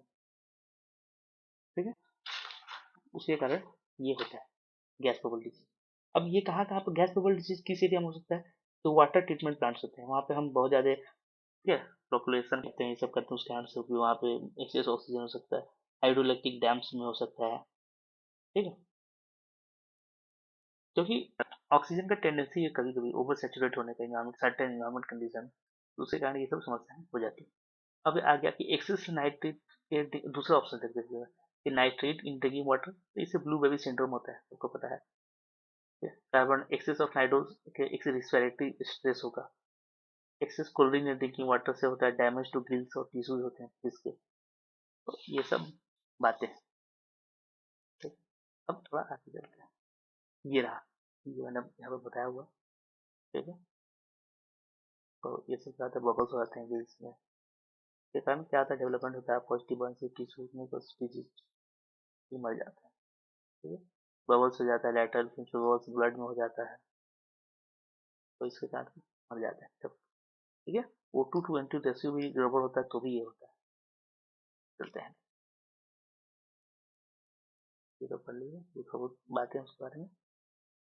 ठीक है। उसके कारण ये होता है गैस बबल डिजीज। अब ये कहाँ कहाँ पर गैस बबल डिजीज किस एरिया में हो सकता है, तो वाटर ट्रीटमेंट प्लांट्स होते हैं, वहाँ पे हम बहुत ज़्यादा, ठीक है, पॉपुलेशन करते हैं, ये सब करते हैं, उसके कारण से भी वहाँ पे एक्सेस ऑक्सीजन हो सकता है। हाइड्रोइलेक्ट्रिक डैम्स में हो सकता है, ठीक है, क्योंकि ऑक्सीजन का टेंडेंसी है कभी कभी ओवर सेचुरेट होने का इन्वायरमेंट, सर्टेन इन्वायरमेंट कंडीशन, उसके कारण ये सब समस्याएं हो जाती है। अब आ गया कि एक्सेस नाइट्रेट के दूसरा ऑप्शन देख देखिएगा कि नाइट्रेट इन ड्रिंकिंग वाटर, तो इससे ब्लू बेबी सिंड्रोम होता है, सबको पता है। कार्बन एक्सेस ऑफ नाइट्रोज के एक्सेस रिस्पिरेटरी स्ट्रेस होगा, excess cold in drinking water से होता है डैमेज टू गिल्स और टिश्यूज होते हैं इसके। तो ये सब बातें, ठीक। अब थोड़ा आगे चलते हैं, ये रहा, ये मैंने यहाँ पर बताया हुआ, ठीक है। तो ये सब क्या होता है, बबल्स हो जाते हैं गिल्स में, के कारण क्या होता है, डेवलपमेंट होता है पॉजिटिव बर्न से टिश्यूज में कुछ स्पीसीज मर जाता है, ठीक है। बबल्स हो जाता है लेटरल, फिर बबल्स ब्लड में हो जाता है, तो इसके कारण मर जाता है सब, ठीक है। O2 to N2 रेशियो भी गड़बड़ होता है तो भी ये होता है। चलते हैं, ये तो पढ़ लीजिए, ये बहुत बातें हैं उसके बारे में।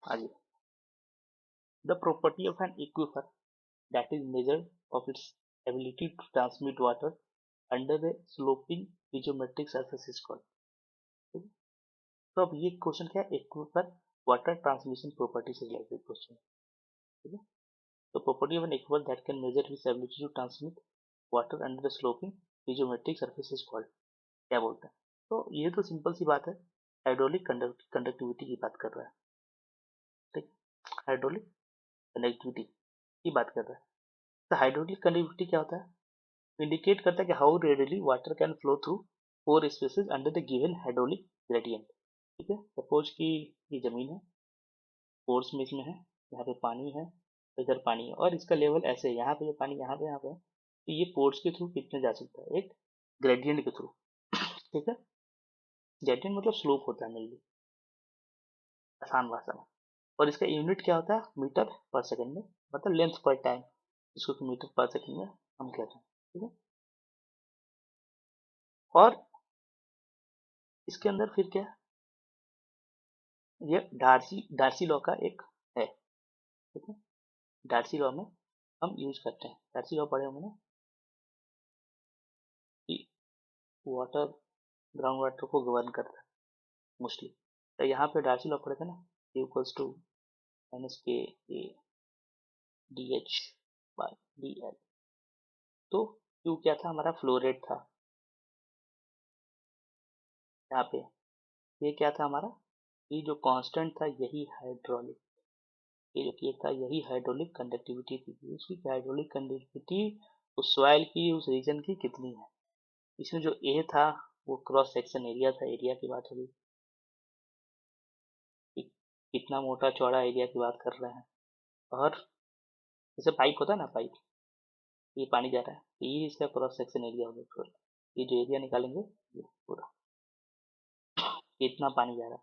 आगे, the property of an aquifer that is measured of its ability to transmit water under a sloping piezometric surface is called, ठीक है? तो अब ये क्वेश्चन क्या है, एक्विफर वाटर ट्रांसमिशन प्रॉपर्टी से रिलेटेड क्वेश्चन, ठीक है। तो property of an aquifer that can measure his ability to transmit water under the sloping piezometric surface is called, क्या बोलते हैं। तो ये तो सिंपल सी बात है, हाइड्रोलिक कंडक्टिविटी की बात कर रहा है, ठीक, हाइड्रोलिक कंडक्टिविटी की बात कर रहा है। तो हाइड्रोलिक कंडक्टिविटी क्या होता है, इंडिकेट करता है कि how readily water can flow through four spaces under the given hydraulic gradient, ठीक है। सपोज कि ये जमीन है, फोर्स में इसमें है, यहाँ पे पानी है, इधर पानी है, और इसका लेवल ऐसे है, यहाँ पे जो पानी यहाँ पे है, तो ये फोर्स के थ्रू कितने जा सकता है, एक ग्रेडियंट के थ्रू, ठीक है। ग्रेडियंट मतलब स्लोप होता है मेनली, आसान भाषा में, और इसका यूनिट क्या होता है, मीटर पर सेकंड में, मतलब लेंथ पर टाइम, इसको मीटर पर सेकंड में हम कहते हैं, ठीक है। और इसके अंदर फिर क्या, ये डार्सी लॉ का एक है, ठीक है। डार्सी लॉ में हम यूज करते हैं, डार्सी लॉ पढ़े हमने कि वाटर ग्राउंड वाटर को गवर्न करता है मोस्टली, तो यहाँ पे डार्सी लॉ पढ़े थे ना, इक्वल्स टू माइनस के A D H by D L. तो क्यू क्या था, हमारा फ्लो रेट था यहाँ पे, ये क्या था हमारा, ये जो कांस्टेंट था यही हाइड्रोलिक, ये जो केस था यही हाइड्रोलिक कंडक्टिविटी थी, उसकी हाइड्रोलिक कंडक्टिविटी उस सॉइल की उस रीजन की कितनी है। इसमें जो ए था वो क्रॉस सेक्शन एरिया था, एरिया की बात होगी, कितना मोटा चौड़ा एरिया की बात कर रहे हैं। और जैसे पाइप होता है ना, पाइप, ये पानी जा रहा है, तो ये इसका क्रॉस सेक्शन एरिया होगा पूरा, ये जो एरिया निकालेंगे ये पूरा कितना पानी जा रहा है।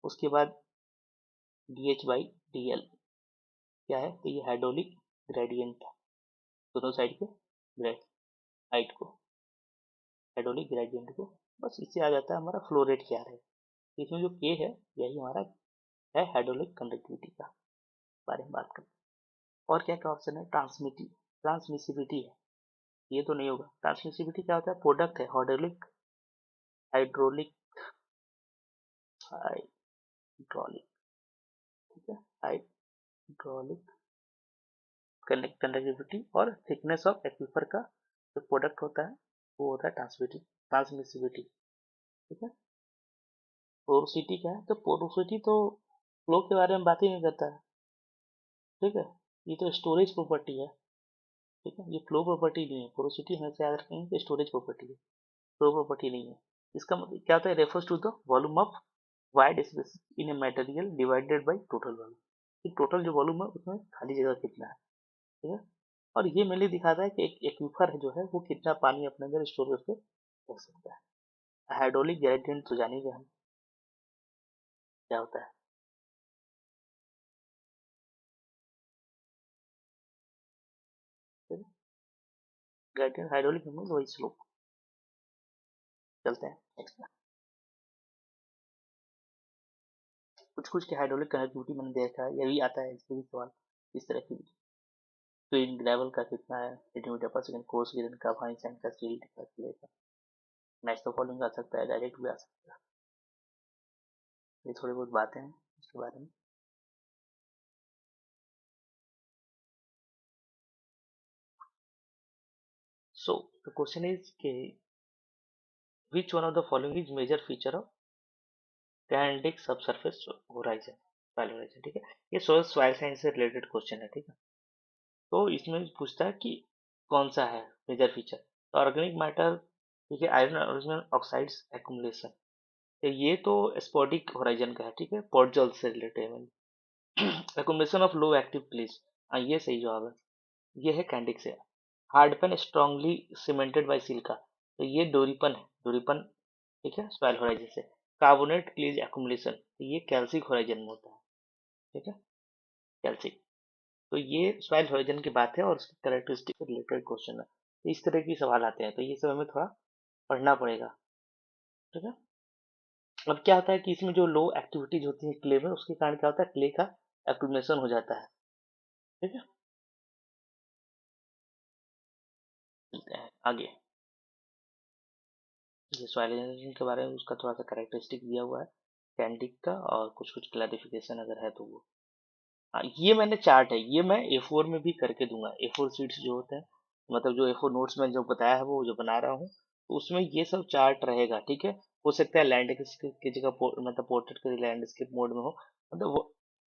उसके बाद D H by D L क्या है, तो ये हाइड्रोलिक ग्रेडियंट था, दोनों साइड के ग्रेड हाइट को, हाइड्रोलिक ग्रेडियंट को, बस इससे आ जाता है हमारा फ्लो रेट क्या है। इसमें जो के है यही हमारा है हाइड्रोलिक कंडक्टिविटी का बारे में बात करते हैं। और क्या क्या ऑप्शन है, ट्रांसमिसिबिलिटी है, ये तो नहीं होगा। ट्रांसमिसिबिलिटी क्या होता है, प्रोडक्ट है हाइड्रोलिक हाइड्रोलिक हाइड्रोलिक, ठीक है, हाइड्रोलिक कंडक्टिविटी और थिकनेस ऑफ एक्वीफर का जो प्रोडक्ट होता है वो होता है ट्रांसमिसिबिलिटी। ठीक है, पोरोसिटी क्या है? तो पोरोसिटी तो फ्लो के बारे में बात ही नहीं करता है। ठीक है, ये तो स्टोरेज प्रॉपर्टी है। ठीक है, ये फ्लो प्रॉपर्टी नहीं है। पोरोसिटी हमेशा याद रखेंगे कि स्टोरेज प्रॉपर्टी है, फ्लो प्रॉपर्टी नहीं है। इसका मतलब क्या होता है? Refers to the volume of void space in a material divided by total volume. Total जो वॉल्यूम है उसमें खाली जगह कितना है। ठीक है, और ये मेनली दिखाता है कि एक एक्वीफर जो है वो कितना पानी अपने अंदर स्टोर करके रख सकता है। हाइड्रोलिक ग्रेडियंट तो जानेंगे हम क्या होता है। ग्रेडियंट हाइड्रोलिक में वही स्लोप। चलते हैं नेक्स्ट। कुछ कुछ की हाइड्रोलिक कनेक्टिविटी मैंने देखा है, ये भी आता है इसमें भी सवाल इस तरह की। तो इन ग्रेवल का कितना है, सेंटीमीटर पर सेकंड, कोर्स गिरन का, फाइन सैंड का, स्टील का, क्ले का। नेक्स्ट तो फॉलोइंग आ सकता है, डायरेक्ट भी आ सकता है। ये थोड़ी बहुत बातें हैं इसके बारे में। सो द क्वेश्चन इज के which one of the following is major feature of kinetic subsurface horizon, soil horizon. ठीक है, ये सॉइल साइंस से रिलेटेड क्वेश्चन है। ठीक है, तो इसमें पूछता है कि कौन सा है मेजर फीचर। तो ऑर्गेनिक मैटर, ठीक है, आयरन ओरिजिनल ऑक्साइड्स एक्युमुलेशन। तो ये तो स्पोडिक होराइजन का है। ठीक है, पोर्टजॉल से रिलेटेड है। Accumulation of low active place, हाँ ये सही जवाब है। ये है कैंडिक से। हार्डपन स्ट्रांगली सीमेंटेड बाय सिलिका, तो ये डोरीपन है, डोरीपन। ठीक है, सॉइल होराइजन से। कार्बोनेट क्लीज एक्युमुलेशन, तो ये कैल्सिक होराइजन में होता है। ठीक है, कैल्सिक। तो ये सॉइल होराइजन की बात है और उसकी कैरेक्टरिस्टिक से रिलेटेड क्वेश्चन है। तो इस तरह के सवाल आते हैं, तो ये सब हमें थोड़ा पढ़ना पड़ेगा। ठीक है, अब क्या होता है कि इसमें जो लो एक्टिविटीज होती है क्ले में, उसके कारण क्या होता है, क्ले का एक्यूमुलेशन हो जाता है। ठीक है, चलते हैं आगे। ये सॉइल इंजीनियरिंग के बारे में उसका थोड़ा सा कैरेक्टरिस्टिक दिया हुआ है कैंडिक का, और कुछ कुछ क्लैरिफिकेशन अगर है तो वो। हाँ, ये मैंने चार्ट है, ये मैं A4 में भी करके दूंगा। A4 शीट्स जो होते हैं, मतलब जो A4 नोट्स में जो बताया है वो जो बना रहा हूँ, तो उसमें ये सब चार्ट रहेगा। ठीक है, हो सकता है लैंडस्केप की जगह मतलब पोर्ट्रेट के लैंडस्केप मोड में हो, मतलब वो।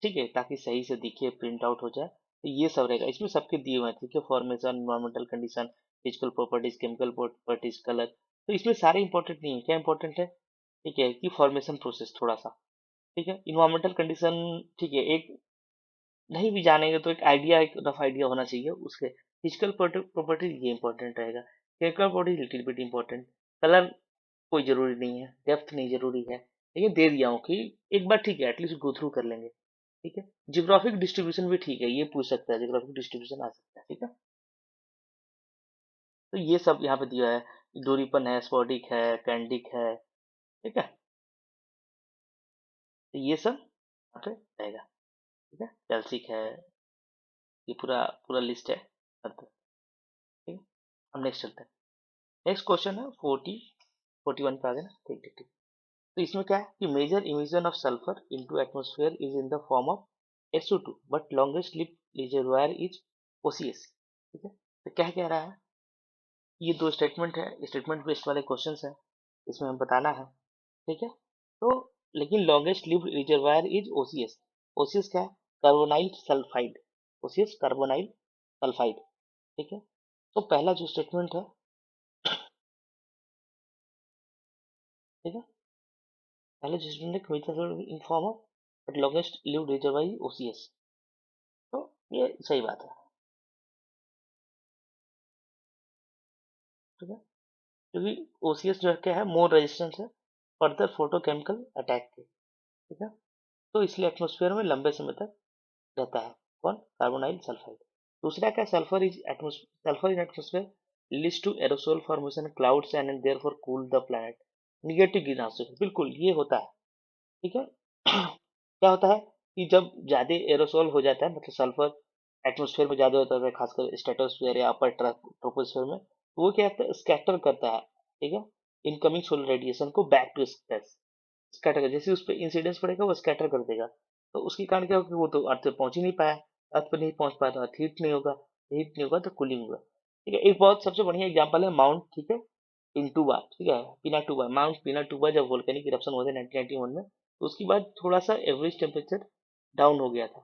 ठीक है, ताकि सही से दिखे, प्रिंट आउट हो जाए। तो ये सब रहेगा, इसमें सबके दिए हुए हैं। ठीक है, formation, environmental condition, physical properties, chemical properties, colour. तो इसमें सारे इंपॉर्टेंट नहीं है, क्या इंपॉर्टेंट है? ठीक है, कि फॉर्मेशन प्रोसेस थोड़ा सा। ठीक है, इन्वायरमेंटल कंडीशन। ठीक है, एक नहीं भी जानेंगे तो एक आइडिया, एक रफ आइडिया होना चाहिए उसके। फिजिकल प्रॉपर्टी ये इंपॉर्टेंट रहेगा। Chemical property little bit important. Colour कोई जरूरी नहीं है, डेप्थ नहीं जरूरी है, लेकिन दे दिया हूँ कि एक बार ठीक है एटलीस्ट गो थ्रू कर लेंगे। ठीक है, जियोग्राफिक डिस्ट्रीब्यूशन भी ठीक है, ये पूछ सकता है, जियोग्राफिक डिस्ट्रीब्यूशन आ सकता है। ठीक है, तो ये सब यहाँ पे दिया है। डोरीपन है, स्पॉडिक है, कैंडिक है। ठीक है, तो ये सब यहाँ पे रहेगा। ठीक है, कैल्सिक है, ये पूरा पूरा लिस्ट है। ठीक है, हम नेक्स्ट चलते हैं। नेक्स्ट क्वेश्चन है 41 पे आ गए ना। ठीक ठीक ठीक। तो इसमें क्या है कि major emission of sulphur into atmosphere is in the form of SO2 but longest live reservoir is OCS। ठीक है, तो क्या कह रहा है, ये दो स्टेटमेंट है, स्टेटमेंट बेस्ड वाले क्वेश्चंस है, इसमें हम बताना है। ठीक है, तो लेकिन longest live reservoir is OCS। OCS क्या है? Carbonyl sulphide. OCS carbonyl sulphide. ठीक है, तो पहला जो स्टेटमेंट है, ठीक है, पहले जिसमें in form of but longest lived reservoir OCS। तो ये सही बात है। ठीक है, क्योंकि OCS जो है क्या है, मोर रेजिस्टेंस है फर्दर फोटोकेमिकल अटैक के। ठीक है, तो इसलिए एटमोस्फेयर में लंबे समय तक रहता है। कौन? Carbonyl sulphide. दूसरा क्या, sulphur in atmosphere leads to aerosol formation clouds and therefore cool the planet. Negative greenhouse effect, बिल्कुल ये होता है। ठीक है, क्या होता है कि जब ज्यादा एरोसोल हो जाता है, मतलब सल्फर एटमोस्फेयर में ज्यादा होता है, खासकर स्ट्रेटोस्फेयर या अपर ट्रोपोस्फेयर में, तो वो क्या है, स्कैटर करता है। ठीक है, इनकमिंग सोलर रेडिएशन को बैक टू स्पेस स्कैटर कर, जैसे उस पर इंसिडेंस पड़ेगा वो स्कैटर कर देगा। तो उसके कारण क्या होगा कि वो तो अर्थ पे पहुंच ही नहीं पाया, अर्थ पर नहीं पहुंच पाता, अर्थ हीट नहीं होगा, हीट नहीं होगा तो कूलिंग होगा। ठीक है, एक बहुत सबसे बढ़िया एग्जांपल है माउंट, ठीक है, पिंटुबा, ठीक है, पिनाटुबा, माउंट पिनाटुबा जब वोल्केनिक इरप्शन हुआ था 1991 में, तो उसके बाद थोड़ा सा एवरेज टेम्परेचर डाउन हो गया था।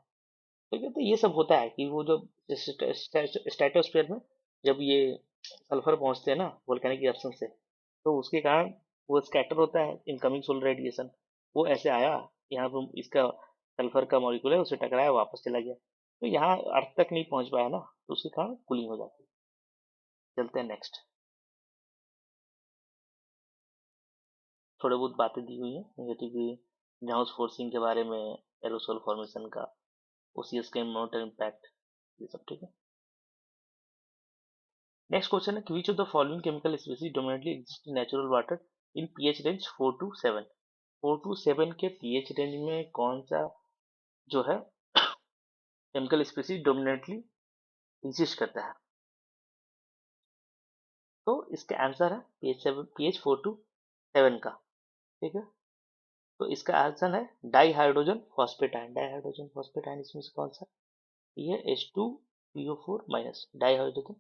ठीक है, तो ये सब होता है कि वो जो स्ट्रेटोस्फेयर में जब ये सल्फर पहुंचते हैं ना वोल्केनिक इरप्शन से, तो उसके कारण वो स्कैटर होता है इनकमिंग सोलर रेडिएशन, वो ऐसे आया यहाँ पे, इसका सल्फर का मॉलिक्यूल है उसे टकराया वापस चला गया, तो यहाँ अर्थ तक नहीं पहुंच पाया ना, तो उसके कारण कूलिंग हो जाती है। चलते हैं नेक्स्ट। थोड़े बहुत बातें दी हुई हैं नेगेटिव ग्रीन हाउस फोर्सिंग के बारे में, एरोसोल फॉर्मेशन का, ओसीएस के मोटर इम्पैक्ट, ये सब ठीक है। नेक्स्ट क्वेश्चन है, which of the following chemical species dominantly exist in natural water in pH range 4 to 7? 4 to 7 के pH रेंज में कौन सा जो है केमिकल स्पीसीज डोमिनेटली एग्जिस्ट करता है? तो इसका आंसर है pH 4 टू 7 का। ठीक है, तो इसका आंसर है di hydrogen phosphate ion. Di hydrogen phosphate ion इसमें से कौन सा? ये H2PO4 minus di hydrogen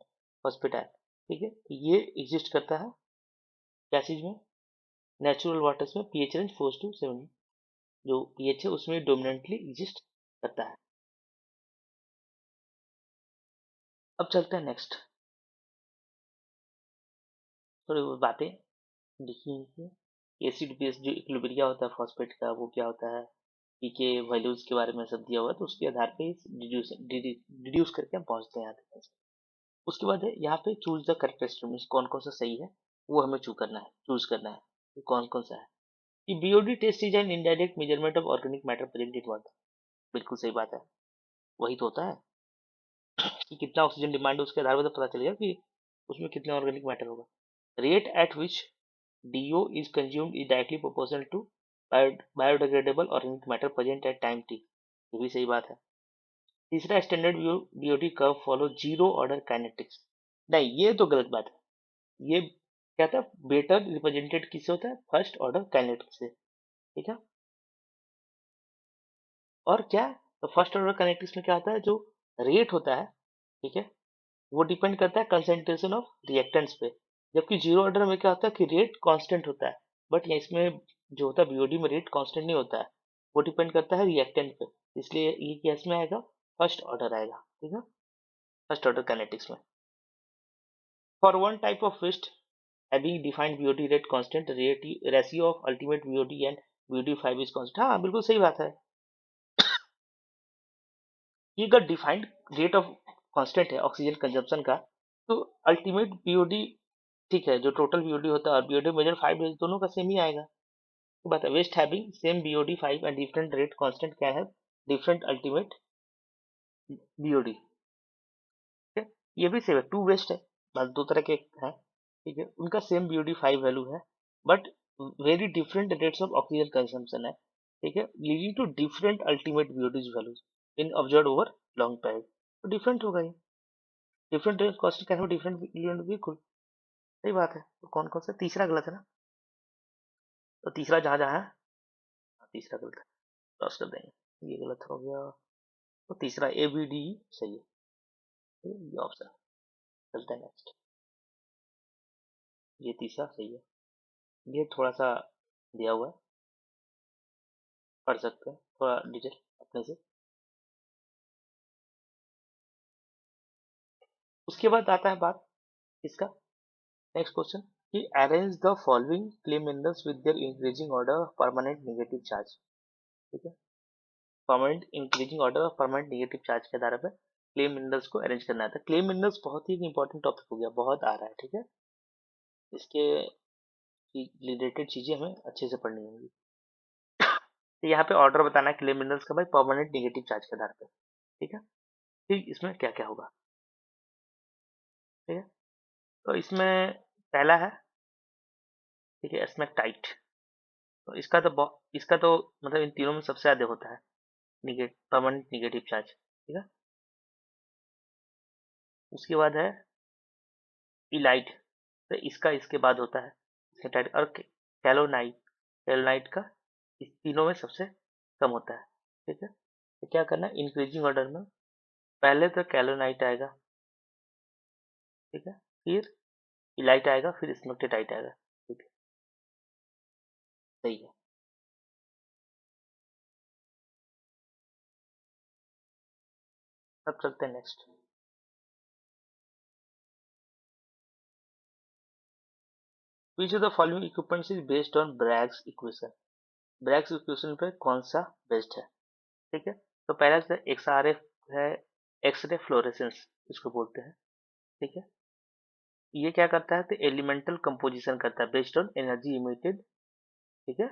phosphate ion. ठीक है, ये एग्जिस्ट करता है क्या चीज में? नेचुरल वाटर्स में पीएच रेंज 4 टू 7, जो पीएच है उसमें डोमिनेंटली एग्जिस्ट करता है। अब चलते हैं नेक्स्ट, थोड़ी बहुत बातें लिखी हैं। एसिड बेस जो इक्विलिब्रिया होता है फॉस्फेट का, वो क्या होता है, पीके वैल्यूज के बारे में सब दिया हुआ है, तो उसके आधार पे डिड्यूस करके हम पहुंचते हैं यहाँ तक। उसके बाद है यहाँ पे चूज द करेक्ट इंस्ट्रूमेंट, कौन कौन सा सही है वो हमें चूज करना है कि कौन कौन सा है। कि BOD test is an indirect measurement of organic matter present in water. बिल्कुल सही बात है, वही तो होता है कि कितना ऑक्सीजन डिमांड है उसके आधार पर तो पता चलेगा कि उसमें कितना ऑर्गेनिक मैटर होगा। Rate at which DO is consumed is directly proportional to biodegradable organic matter present at time T. ये भी सही बात है। तीसरा, standard BOD curve follow zero order kinetics. नहीं, ये तो गलत बात है। ये क्या था, बेटर रिप्रेजेंटेड किससे होता है? फर्स्ट ऑर्डर काइनेटिक्स से। ठीक है, और क्या, तो फर्स्ट ऑर्डर काइनेटिक्स में क्या होता है, जो रेट होता है, ठीक है, वो डिपेंड करता है कंसेंट्रेशन ऑफ रिएक्टेंट्स पे। जबकि जीरो ऑर्डर में क्या होता है कि रेट कांस्टेंट होता है, बट इसमें जो होता है बीओडी में रेट कांस्टेंट नहीं होता है, वो डिपेंड करता है रिएक्टेंट पे। इसलिए ये केस में आएगा फर्स्ट ऑर्डर आएगा। ठीक है, फर्स्ट ऑर्डर काइनेटिक्स में। For one type of waste having defined BOD rate constant, ratio of ultimate BOD and BOD5 is constant। हाँ बिल्कुल सही बात है, ये अगर डिफाइंड रेट ऑफ कांस्टेंट है ऑक्सीजन कंजप्शन का, तो अल्टीमेट बीओडी, ठीक है, जो टोटल बीओडी होता है और बीओडी मेजर 5 दोनों का सेम ही आएगा। तो बात है, waste having same BOD 5 and different rate constant क्या है, डिफरेंट अल्टीमेट बीओडी। ठीक है, ये भी सेम है, टू वेस्ट है, बस दो तरह के हैं, ठीक है, उनका सेम बीओडी 5 वैल्यू है, but very different rates of oxygen consumption है। ठीक है, leading to different ultimate BODs values in observe over long period. तो डिफरेंट होगा ये, डिफरेंट रेट कॉस्ट कैसे डिफरेंट बिल्कुल सही बात है। तो कौन कौन सा, तीसरा गलत है ना, तो तीसरा जहां जहां है, तीसरा गलत है, क्रॉस कर देंगे, ये गलत हो गया, तो तीसरा ए बी डी सही है, ये ऑप्शन। चलते हैं नेक्स्ट, ये तीसरा सही है, ये थोड़ा सा दिया हुआ है, पढ़ सकते हैं थोड़ा डिटेल अपने से। उसके बाद आता है बात इसका नेक्स्ट क्वेश्चन, कि arrange the following clay minerals with their increasing order of permanent negative charge. ठीक है, permanent increasing order of permanent negative charge के आधार पर क्ले मिनरल्स को अरेंज करना था। क्ले मिनरल्स बहुत ही इंपॉर्टेंट टॉपिक हो गया, बहुत आ रहा है। ठीक है, इसके रिलेटेड चीजें हमें अच्छे से पढ़नी होंगी। तो यहाँ पे ऑर्डर बताना है क्ले मिनरल्स का भाई परमानेंट नेगेटिव चार्ज के आधार पर। ठीक है, ठीक, इसमें क्या क्या होगा? ठीक है, तो इसमें पहला है, ठीक है, एस्मेक्टाइट। तो इसका तो मतलब इन तीनों में सबसे ज्यादा होता है परमानेंट निगेटिव चार्ज। ठीक है, उसके बाद है इलाइट, तो इसका इसके बाद होता है सेटाइट, और कैलोनाइट। कैलोनाइट का इस तीनों में सबसे कम होता है। ठीक है, तो क्या करना है, इंक्रीजिंग ऑर्डर में पहले तो कैलोनाइट आएगा, ठीक है, फिर इलाइट आएगा, फिर स्मेक्टेटाइट आएगा, ठीक है, सही है। अब चलते हैं next. Which of the following equipments is based on Bragg's equation? Bragg's equation पे कौन सा बेस्ड है? ठीक है, तो पहला जो XRF है, एक्सरे फ्लोरेसेंस इसको बोलते हैं, ठीक है। ये क्या करता है, तो एलिमेंटल कंपोजिशन करता है बेस्ड ऑन एनर्जी इमिटेड, ठीक है,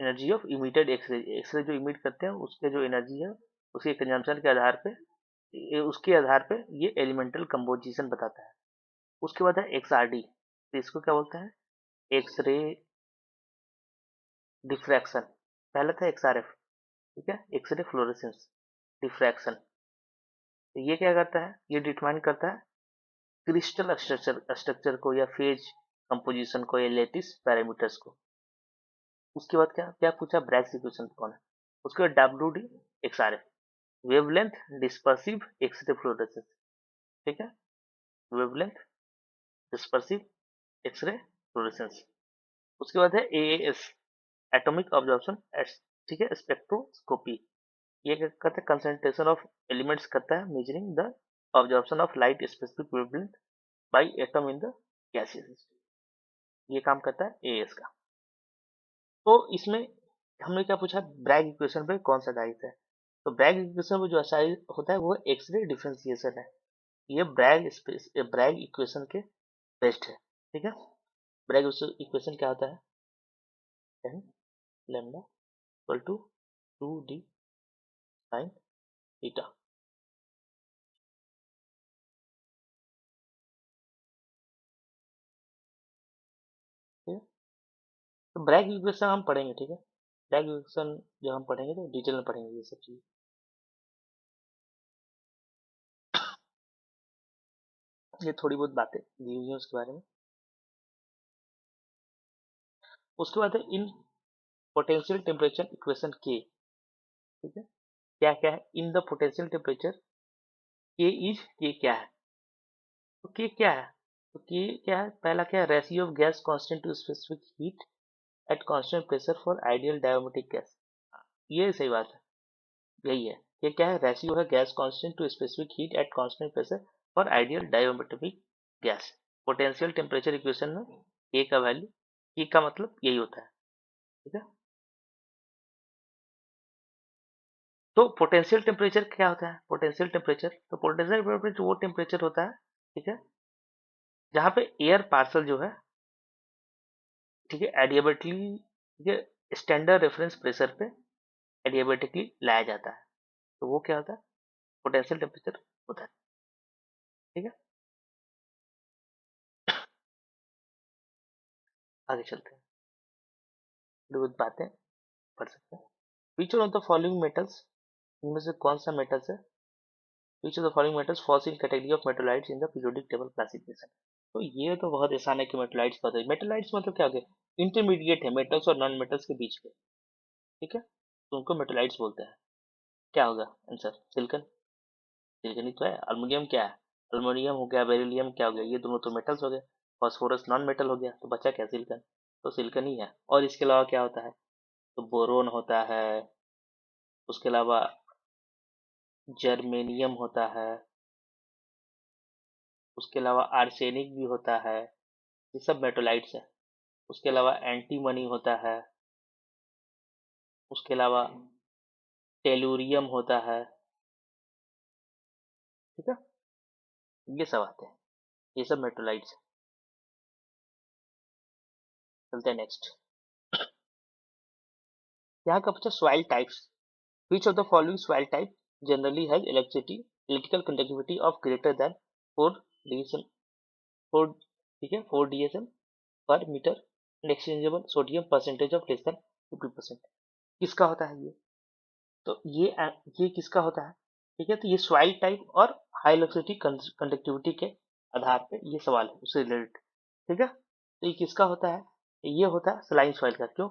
energy of emitted X-ray. X-ray जो इमिट करते हैं उसके जो एनर्जी है उसके कंजम्पशन के आधार पे, उसके आधार पे ये एलिमेंटल कंपोजिशन बताता है। उसके बाद है XRD, तो इसको क्या बोलते हैं, एक्सरे डिफ्रैक्शन। पहला था XRF, ठीक है, एक्सरे फ्लोरेसेंस डिफ्रैक्शन। तो ये क्या करता है, ये डिटरमाइन करता है क्रिस्टल स्ट्रक्चर को या फेज कंपोजिशन को या लेटिस पैरामीटर्स को। उसके बाद क्या क्या पूछा, ब्रैग्स इक्वेशन कौन है, उसके बाद WD XRF, wavelength dispersive X-ray fluorescence, ठीक है, वेवलेंथ डिस्पर्सिव एक्सरे फ्लोरेसेंस। उसके बाद है AAS, एटॉमिक ऑब्जॉर्प्शन, ठीक है, स्पेक्ट्रोस्कोपी। ये क्या करता है, कंसंट्रेशन ऑफ एलिमेंट्स करता है, measuring the absorption of light specific wavelength by atom in the gaseous system. ये काम करता है AAS का। तो इसमें हमने क्या पूछा, ब्रैग इक्वेशन पे कौन सा डाइस है, तो ब्रैग इक्वेशन में जो असाइज होता है वो एक्सरे डिफरेंशिएशन है। ये ब्रैग इक्वेशन के बेस्ट है, ठीक है। ब्रैग इक्वेशन क्या होता है, n lambda equal to 2d sin theta. ठीक है, तो ब्रैग इक्वेशन हम पढ़ेंगे, ठीक है, ब्रैग इक्वेशन जब हम पढ़ेंगे तो डिटेल में पढ़ेंगे ये सब चीज। ये थोड़ी बहुत बातें दी हुई है उसके बारे में। उसके बाद है इन पोटेंशियल टेम्परेचर इक्वेशन के, ठीक है, क्या क्या है इन द पोटेंशियल टेम्परेचर, के क्या है, तो के क्या है, तो के क्या है, पहला क्या है, ratio of gas constant to specific heat at constant pressure for ideal diatomic gas. ये सही बात है, यही है, ये क्या है, रेशियो है gas constant to specific heat at constant pressure for ideal diatomic gas. Potential temperature equation में के का वैल्यू, के का मतलब यही होता है, ठीक है। तो पोटेंशियल टेम्परेचर क्या होता है, पोटेंशियल टेम्परेचर, तो पोटेंशियल टेम्परेचर वो टेम्परेचर होता है, ठीक है, जहाँ पे एयर पार्सल जो है, ठीक है, एडियाबेटिकली, ठीक है, स्टैंडर्ड रेफरेंस प्रेशर पे एडियाबेटिकली लाया जाता है, तो वो क्या होता है, पोटेंशियल टेम्परेचर होता है, ठीक है। आगे चलते हैं, दो बातें पढ़ सकते हैं। विच ऑफ द फॉलोइंग मेटल्स, इनमें से कौन सा मेटल्स है, विच of the following metals falls in category of मेटोलाइट्स in the periodic table classification. तो ये तो बहुत आसान है कि मेटोलाइट्स पता है, मेटोलाइट्स मतलब क्या हो गया, इंटरमीडिएट है मेटल्स और नॉन मेटल्स के बीच में, ठीक है, तो उनको मेटोलाइट्स बोलते हैं। क्या होगा आंसर, सिलिकॉन, सिलिकॉन ही तो है। अल्युमिनियम क्या है, अल्युमिनियम हो गया, बेरिलियम क्या हो गया, ये दोनों तो मेटल्स हो गए, फास्फोरस नॉन मेटल हो गया, तो बचा क्या, सिलिकॉन, तो सिलिकॉन ही है। और इसके अलावा क्या होता है, तो बोरोन होता है, उसके अलावा जर्मेनियम होता है, उसके अलावा आर्सेनिक भी होता है, ये सब मेटोलाइट्स है। उसके अलावा एंटीमनी होता है, उसके अलावा टेलुरियम होता है, ठीक है, ये सब आते हैं, ये सब मेटोलाइट्स है। चलते हैं नेक्स्ट, यहाँ का बच्चा soil types. Which of the following soil type generally has electrical conductivity of greater than 4 4, ठीक है, 4 DSM per metre and exchangeable sodium percentage of less than 50%। किसका होता है ये, तो ये किसका होता है, ठीक है, तो ये सॉइल टाइप और हाई इलेक्ट्रिसिटी कंडक्टिविटी के आधार पे ये सवाल है उससे रिलेटेड, ठीक है। तो ये किसका होता है, ये होता है सलाइन सॉइल का। क्यों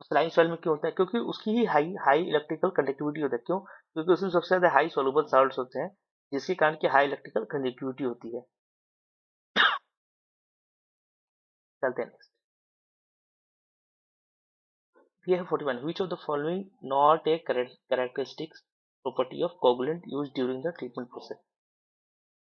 सलाइन सॉइल में क्यों होता है, क्योंकि उसकी ही हाई हाई इलेक्ट्रिकल कंडक्टिविटी होता है। क्यों, क्योंकि उसमें सबसे ज्यादा हाई सोलुबल सॉल्ट्स होते हैं, जिसके कारण की हाई इलेक्ट्रिकल कंडक्टिविटी होती है। चलते हैं next. We have 41. Which of the following not a characteristics property of coagulant used during the treatment process?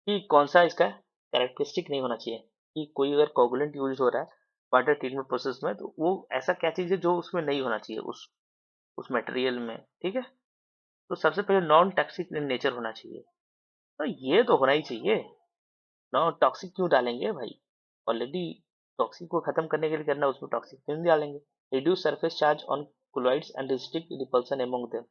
कि कौन सा इसका कैरेक्टरिस्टिक नहीं होना चाहिए, कि कोई अगर कोगुलेंट यूज हो रहा है वाटर ट्रीटमेंट प्रोसेस में, तो वो ऐसा क्या चीज है जो उसमें नहीं होना चाहिए, उस मटेरियल में। ठीक है, तो सबसे पहले नॉन टॉक्सिक इन नेचर होना चाहिए। तो ये तो होना ही चाहिए। नॉन टॉक्सिक क्यों डालेंगे भाई, ऑलरेडी टॉक्सिक को खत्म करने के लिए करना, उसमें टॉक्सिक क्यों नहीं डालेंगे। Reduce surface charge on colloids and restrict repulsion among them,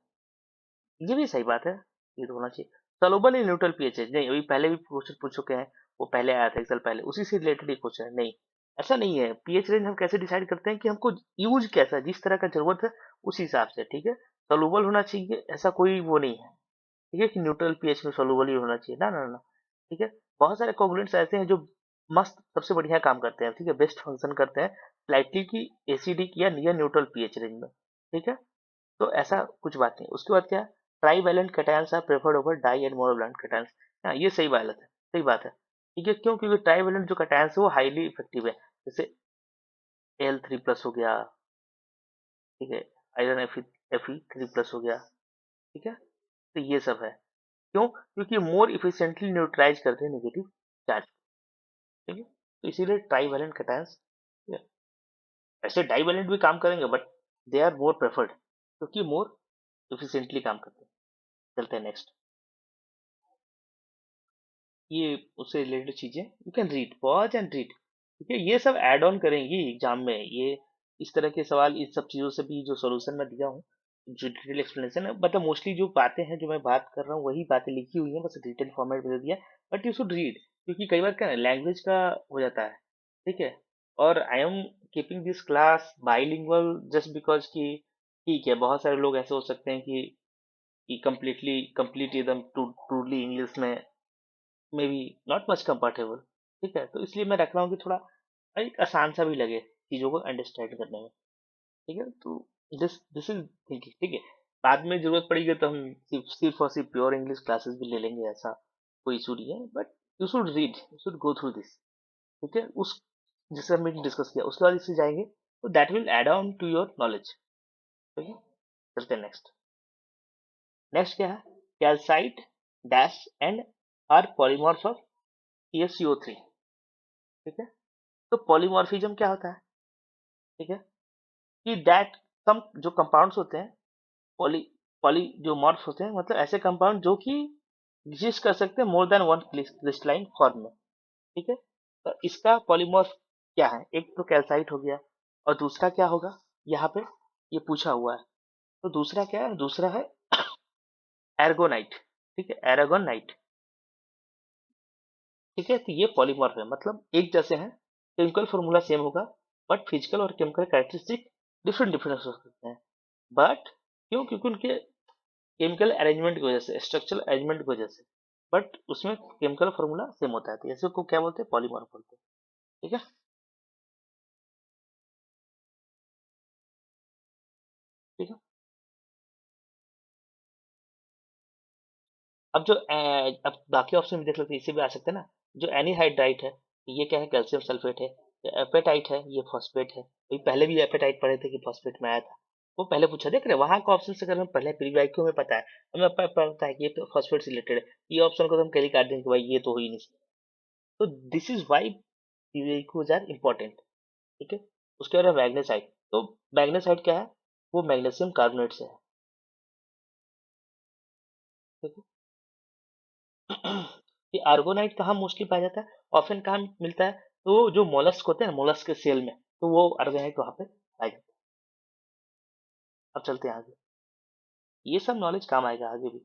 ये भी सही बात है, ये तो होना चाहिए। सॉल्युबल इन न्यूट्रल पीएच नहीं, अभी पहले भी क्वेश्चन पूछ चुके हैं, वो पहले आया था एक साल पहले, उसी से रिलेटेड ही क्वेश्चन है। नहीं, ऐसा नहीं है। पीएच रेंज हम कैसे डिसाइड करते हैं कि हमको यूज कैसा, जिस तरह का जरूरत है उस हिसाब से। ठीक है, सॉल्युबल होना चाहिए, ऐसा कोई वो नहीं है। ठीक है, कि न्यूट्रल पीएच में सॉल्युबल ही होना चाहिए, ना ना ना। ठीक है, बहुत सारे कोगुलेंट्स ऐसे हैं जो मस्त सबसे बढ़िया काम करते हैं। ठीक है, बेस्ट फंक्शन करते हैं स्लाइटली की एसिडिक या नियर न्यूट्रल पीएच रेंज में। ठीक है, तो ऐसा कुछ बात नहीं। उसके बाद क्या है, trivalent cations are preferred over di and monovalent cations. हाँ, ये सही बात है, सही बात है। ठीक है, क्यों, क्योंकि ट्राईवैलेंट जो कैटायंस है वो हाईली इफेक्टिव है, जैसे Al3+ हो गया। ठीक है, आयरन Fe3+ हो गया। ठीक है, तो ये सब है। क्यों, क्योंकि मोर इफिशिएंटली न्यूट्रलाइज करते हैं नेगेटिव चार्ज। ठीक है, तो इसीलिए ट्राईवैलेंट कैटायंस। ऐसे डाईवैलेंट भी काम करेंगे, but they are more preferred, क्योंकि मोर इफिशिएंटली काम करते हैं। चलते हैं नेक्स्ट। ये उससे रिलेटेड चीजें you can read, pause and read. ठीक है, ये सब ऐड ऑन करेंगी एग्जाम में। ये इस तरह के सवाल इस सब चीजों से भी, जो सॉल्यूशन मैं दिया हूँ, जो डिटेल एक्सप्लेनेशन है, मतलब मोस्टली जो बातें हैं जो मैं बात कर रहा हूँ वही बातें लिखी हुई हैं, बस डिटेल फॉर्मेट में दे दिया। बट यू शुड रीड, क्योंकि कई बार क्या है, लैंग्वेज का हो जाता है। ठीक है, और I am keeping this class bilingual just because कि ठीक है, बहुत सारे लोग ऐसे हो सकते हैं कि कम्प्लीटली कंप्लीट एकदम ट्रूली इंग्लिश में may be not much comfortable. ठीक है, तो इसलिए मैं रख रहा हूँ कि थोड़ा एक आसान सा भी लगे चीज़ों को अंडरस्टैंड करने में। ठीक है, तो दिस दिस इज थिंकिंग। ठीक है, बाद में जरूरत पड़ेगी तो हम सिर्फ और सिर्फ प्योर इंग्लिश क्लासेस भी ले लेंगे, ऐसा कोई इशू नहीं है। But you should read, you should go through this. ठीक है, उस जिससे हमने डिस्कस किया उसके बाद इससे जाएंगे, तो that will add on to your knowledge. ठीक है, चलते हैं नेक्स्ट। नेक्स्ट क्या है, calcite dash and are polymorph of CaCO3। ठीक है, तो पॉलीमॉर्फिज्म क्या होता है। ठीक है, कि दैट सम जो कंपाउंड्स होते हैं, पॉली पॉली जो मॉर्फ होते हैं, मतलब ऐसे कंपाउंड जो कि एग्जिस्ट कर सकते हैं more than one crystalline form में। ठीक है, तो इसका पॉलीमॉर्फ क्या है, एक तो कैल्साइट हो गया, और दूसरा क्या होगा, यहाँ पे ये पूछा हुआ है। तो दूसरा क्या है, दूसरा है एर्गोनाइट। ठीक है, एरागोनाइट। ठीक है, तो ये पॉलीमॉर्फ है, मतलब एक जैसे हैं, केमिकल फॉर्मूला सेम होगा, बट फिजिकल और केमिकल कैरेक्टरिस्टिक डिफरेंट डिफरेंट हो सकते हैं। बट क्यों, क्योंकि उनके केमिकल अरेंजमेंट की वजह से, स्ट्रक्चरल अरेंजमेंट की वजह से, बट उसमें केमिकल फॉर्मूला सेम होता है, तो ऐसे को क्या बोलते हैं, पॉलीमॉर्फ बोलते हैं। ठीक है, ठीक है। अब जो अब बाकी ऑप्शन भी देख लेते हैं, इसे भी आ सकते हैं ना। जो एनीहाइड्राइट है, ये क्या है, कैल्शियम सल्फेट है। एपेटाइट है, ये फॉस्फेट है। अभी पहले भी एपेटाइट पढ़े थे कि फॉस्फेट में आया था, वो पहले पूछा, देख रहे वहां का ऑप्शन से अगर हम पहले प्रीवाइक्यू में पता है, हमें पता है कि ये फॉस्फेट से रिलेटेड है, ये ऑप्शन को तो हम कहीं काट देंगे कि भाई ये तो हो ही नहीं सकता। तो दिस इज वाई प्रीवाइक्यूज आर इंपॉर्टेंट। ठीक है, उसके बाद मैग्नेसाइट। तो मैग्नेसाइट क्या है, वो मैग्नीशियम कार्बोनेट से है। ठीक है, ये आर्गोनाइट कहाँ मोस्टली पाया जाता है, ऑप्शन कहाँ मिलता है, तो जो मोलस्क होते हैं, मोलस्क के सेल में, तो वो आर्गोनाइट वहां पे पाया जाता है। अब चलते हैं आगे, ये सब नॉलेज काम आएगा आगे भी।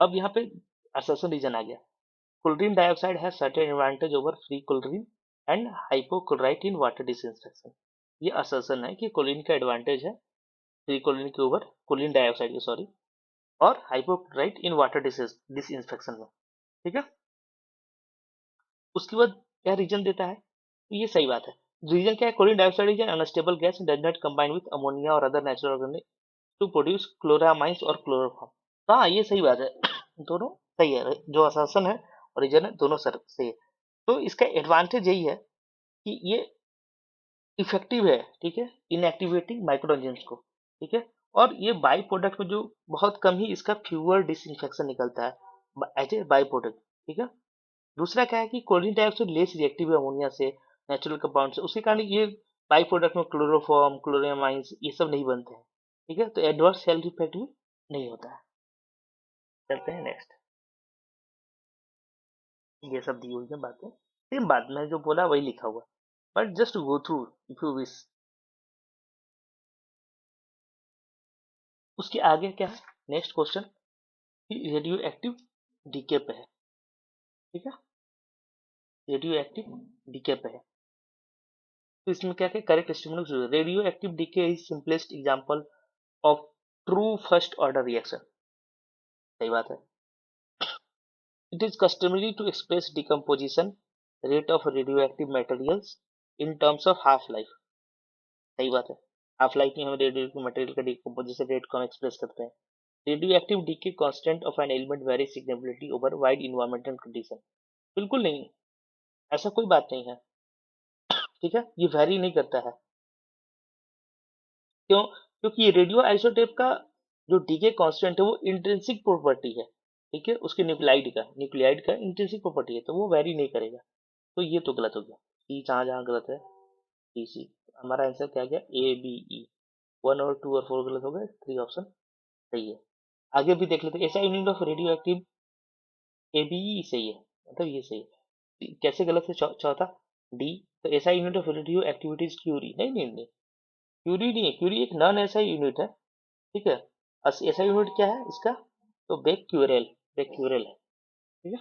अब यहाँ पे असर्शन रीजन आ गया। Chlorine dioxide has certain advantage over free chlorine and hypochlorite in water disinfection. ये असर्शन है कि क्लोरीन का एडवांटेज है फ्री क्लोरीन के ऊपर, क्लोरीन डाइऑक्साइड के, सॉरी, और हाइपोक्लोराइट इन वाटर डिसइंफेक्शन में। ठीक है, उसके बाद क्या रीजन देता है, तो ये सही बात है। रीजन क्या है, chlorine dioxide is an unstable gas does not combine with ammonia और other natural organic to produce chloramines और क्लोरोफॉर्म। तो हाँ ये सही बात है, दोनों सही है, जो असर्शन है और रीजन है दोनों सर सही है। तो इसका एडवांटेज यही है कि ये इफेक्टिव है, ठीक है, इनएक्टिवेटिंग माइक्रोऑर्गेनिज्म को, ठीक है, और ये बाई प्रोडक्ट में जो बहुत कम ही इसका फ्यूअर डिसइंफेक्शन निकलता है एज ए बाई प्रोडक्ट, ठीक है। दूसरा क्या है कि क्लोरीन डाइऑक्साइड लेस रिएक्टिव है अमोनिया से, नेचुरल कंपाउंड से, उसके कारण ये बाई प्रोडक्ट में क्लोरोफॉर्म क्लोरामाइंस ये सब नहीं बनते हैं, ठीक है, तो एडवर्स हेल्थ इफेक्ट भी नहीं होता है। चलते हैं नेक्स्ट। ये सब दी हुई है बातें, सेम बात मैं जो बोला वही लिखा हुआ, but just go through if you wish. उसके आगे क्या है, next question radioactive decay पे है, ठीक है, रेडियो एक्टिव डीके पे है। तो इसमें क्या क्या correct statement, radioactive decay is simplest example of true first order reaction, सही बात है। It is customary to express decomposition rate of radioactive materials in terms of half life, सही बात है। हाफ लाइफ में हम रेडियो मटेरियल का decomposition rate को हम एक्सप्रेस करते हैं। Radioactive decay constant of an element vary significantly over wide environmental condition, बिल्कुल नहीं, ऐसा कोई बात नहीं है, ठीक है, ये वेरी नहीं करता है। क्यों? क्योंकि रेडियो आइसोटेप का जो डीके कांस्टेंट है वो इंट्रिंसिक प्रॉपर्टी है, ठीक है, उसके न्यूक्लियाइड का इंट्रिंसिक प्रॉपर्टी है, तो वो वेरी नहीं करेगा। तो ये तो गलत हो गया, सी जहाँ जहाँ गलत है, डी सी। हमारा आंसर क्या गया, ए बी ई। 1 और 2 और 4 गलत हो गए, 3 ऑप्शन सही है। आगे भी देख लेते हैं, ऐसा unit of radioactive A B E सही है, मतलब ये सही है। कैसे गलत है चौथा डी, तो ऐसा unit of radio activities curie, नहीं नहीं नहीं, क्यूरी नहीं है, क्यूरी एक नॉन ऐसा यूनिट है, ठीक है। ऐसा यूनिट क्या है इसका, तो बेक्यूरेल है, ठीक है,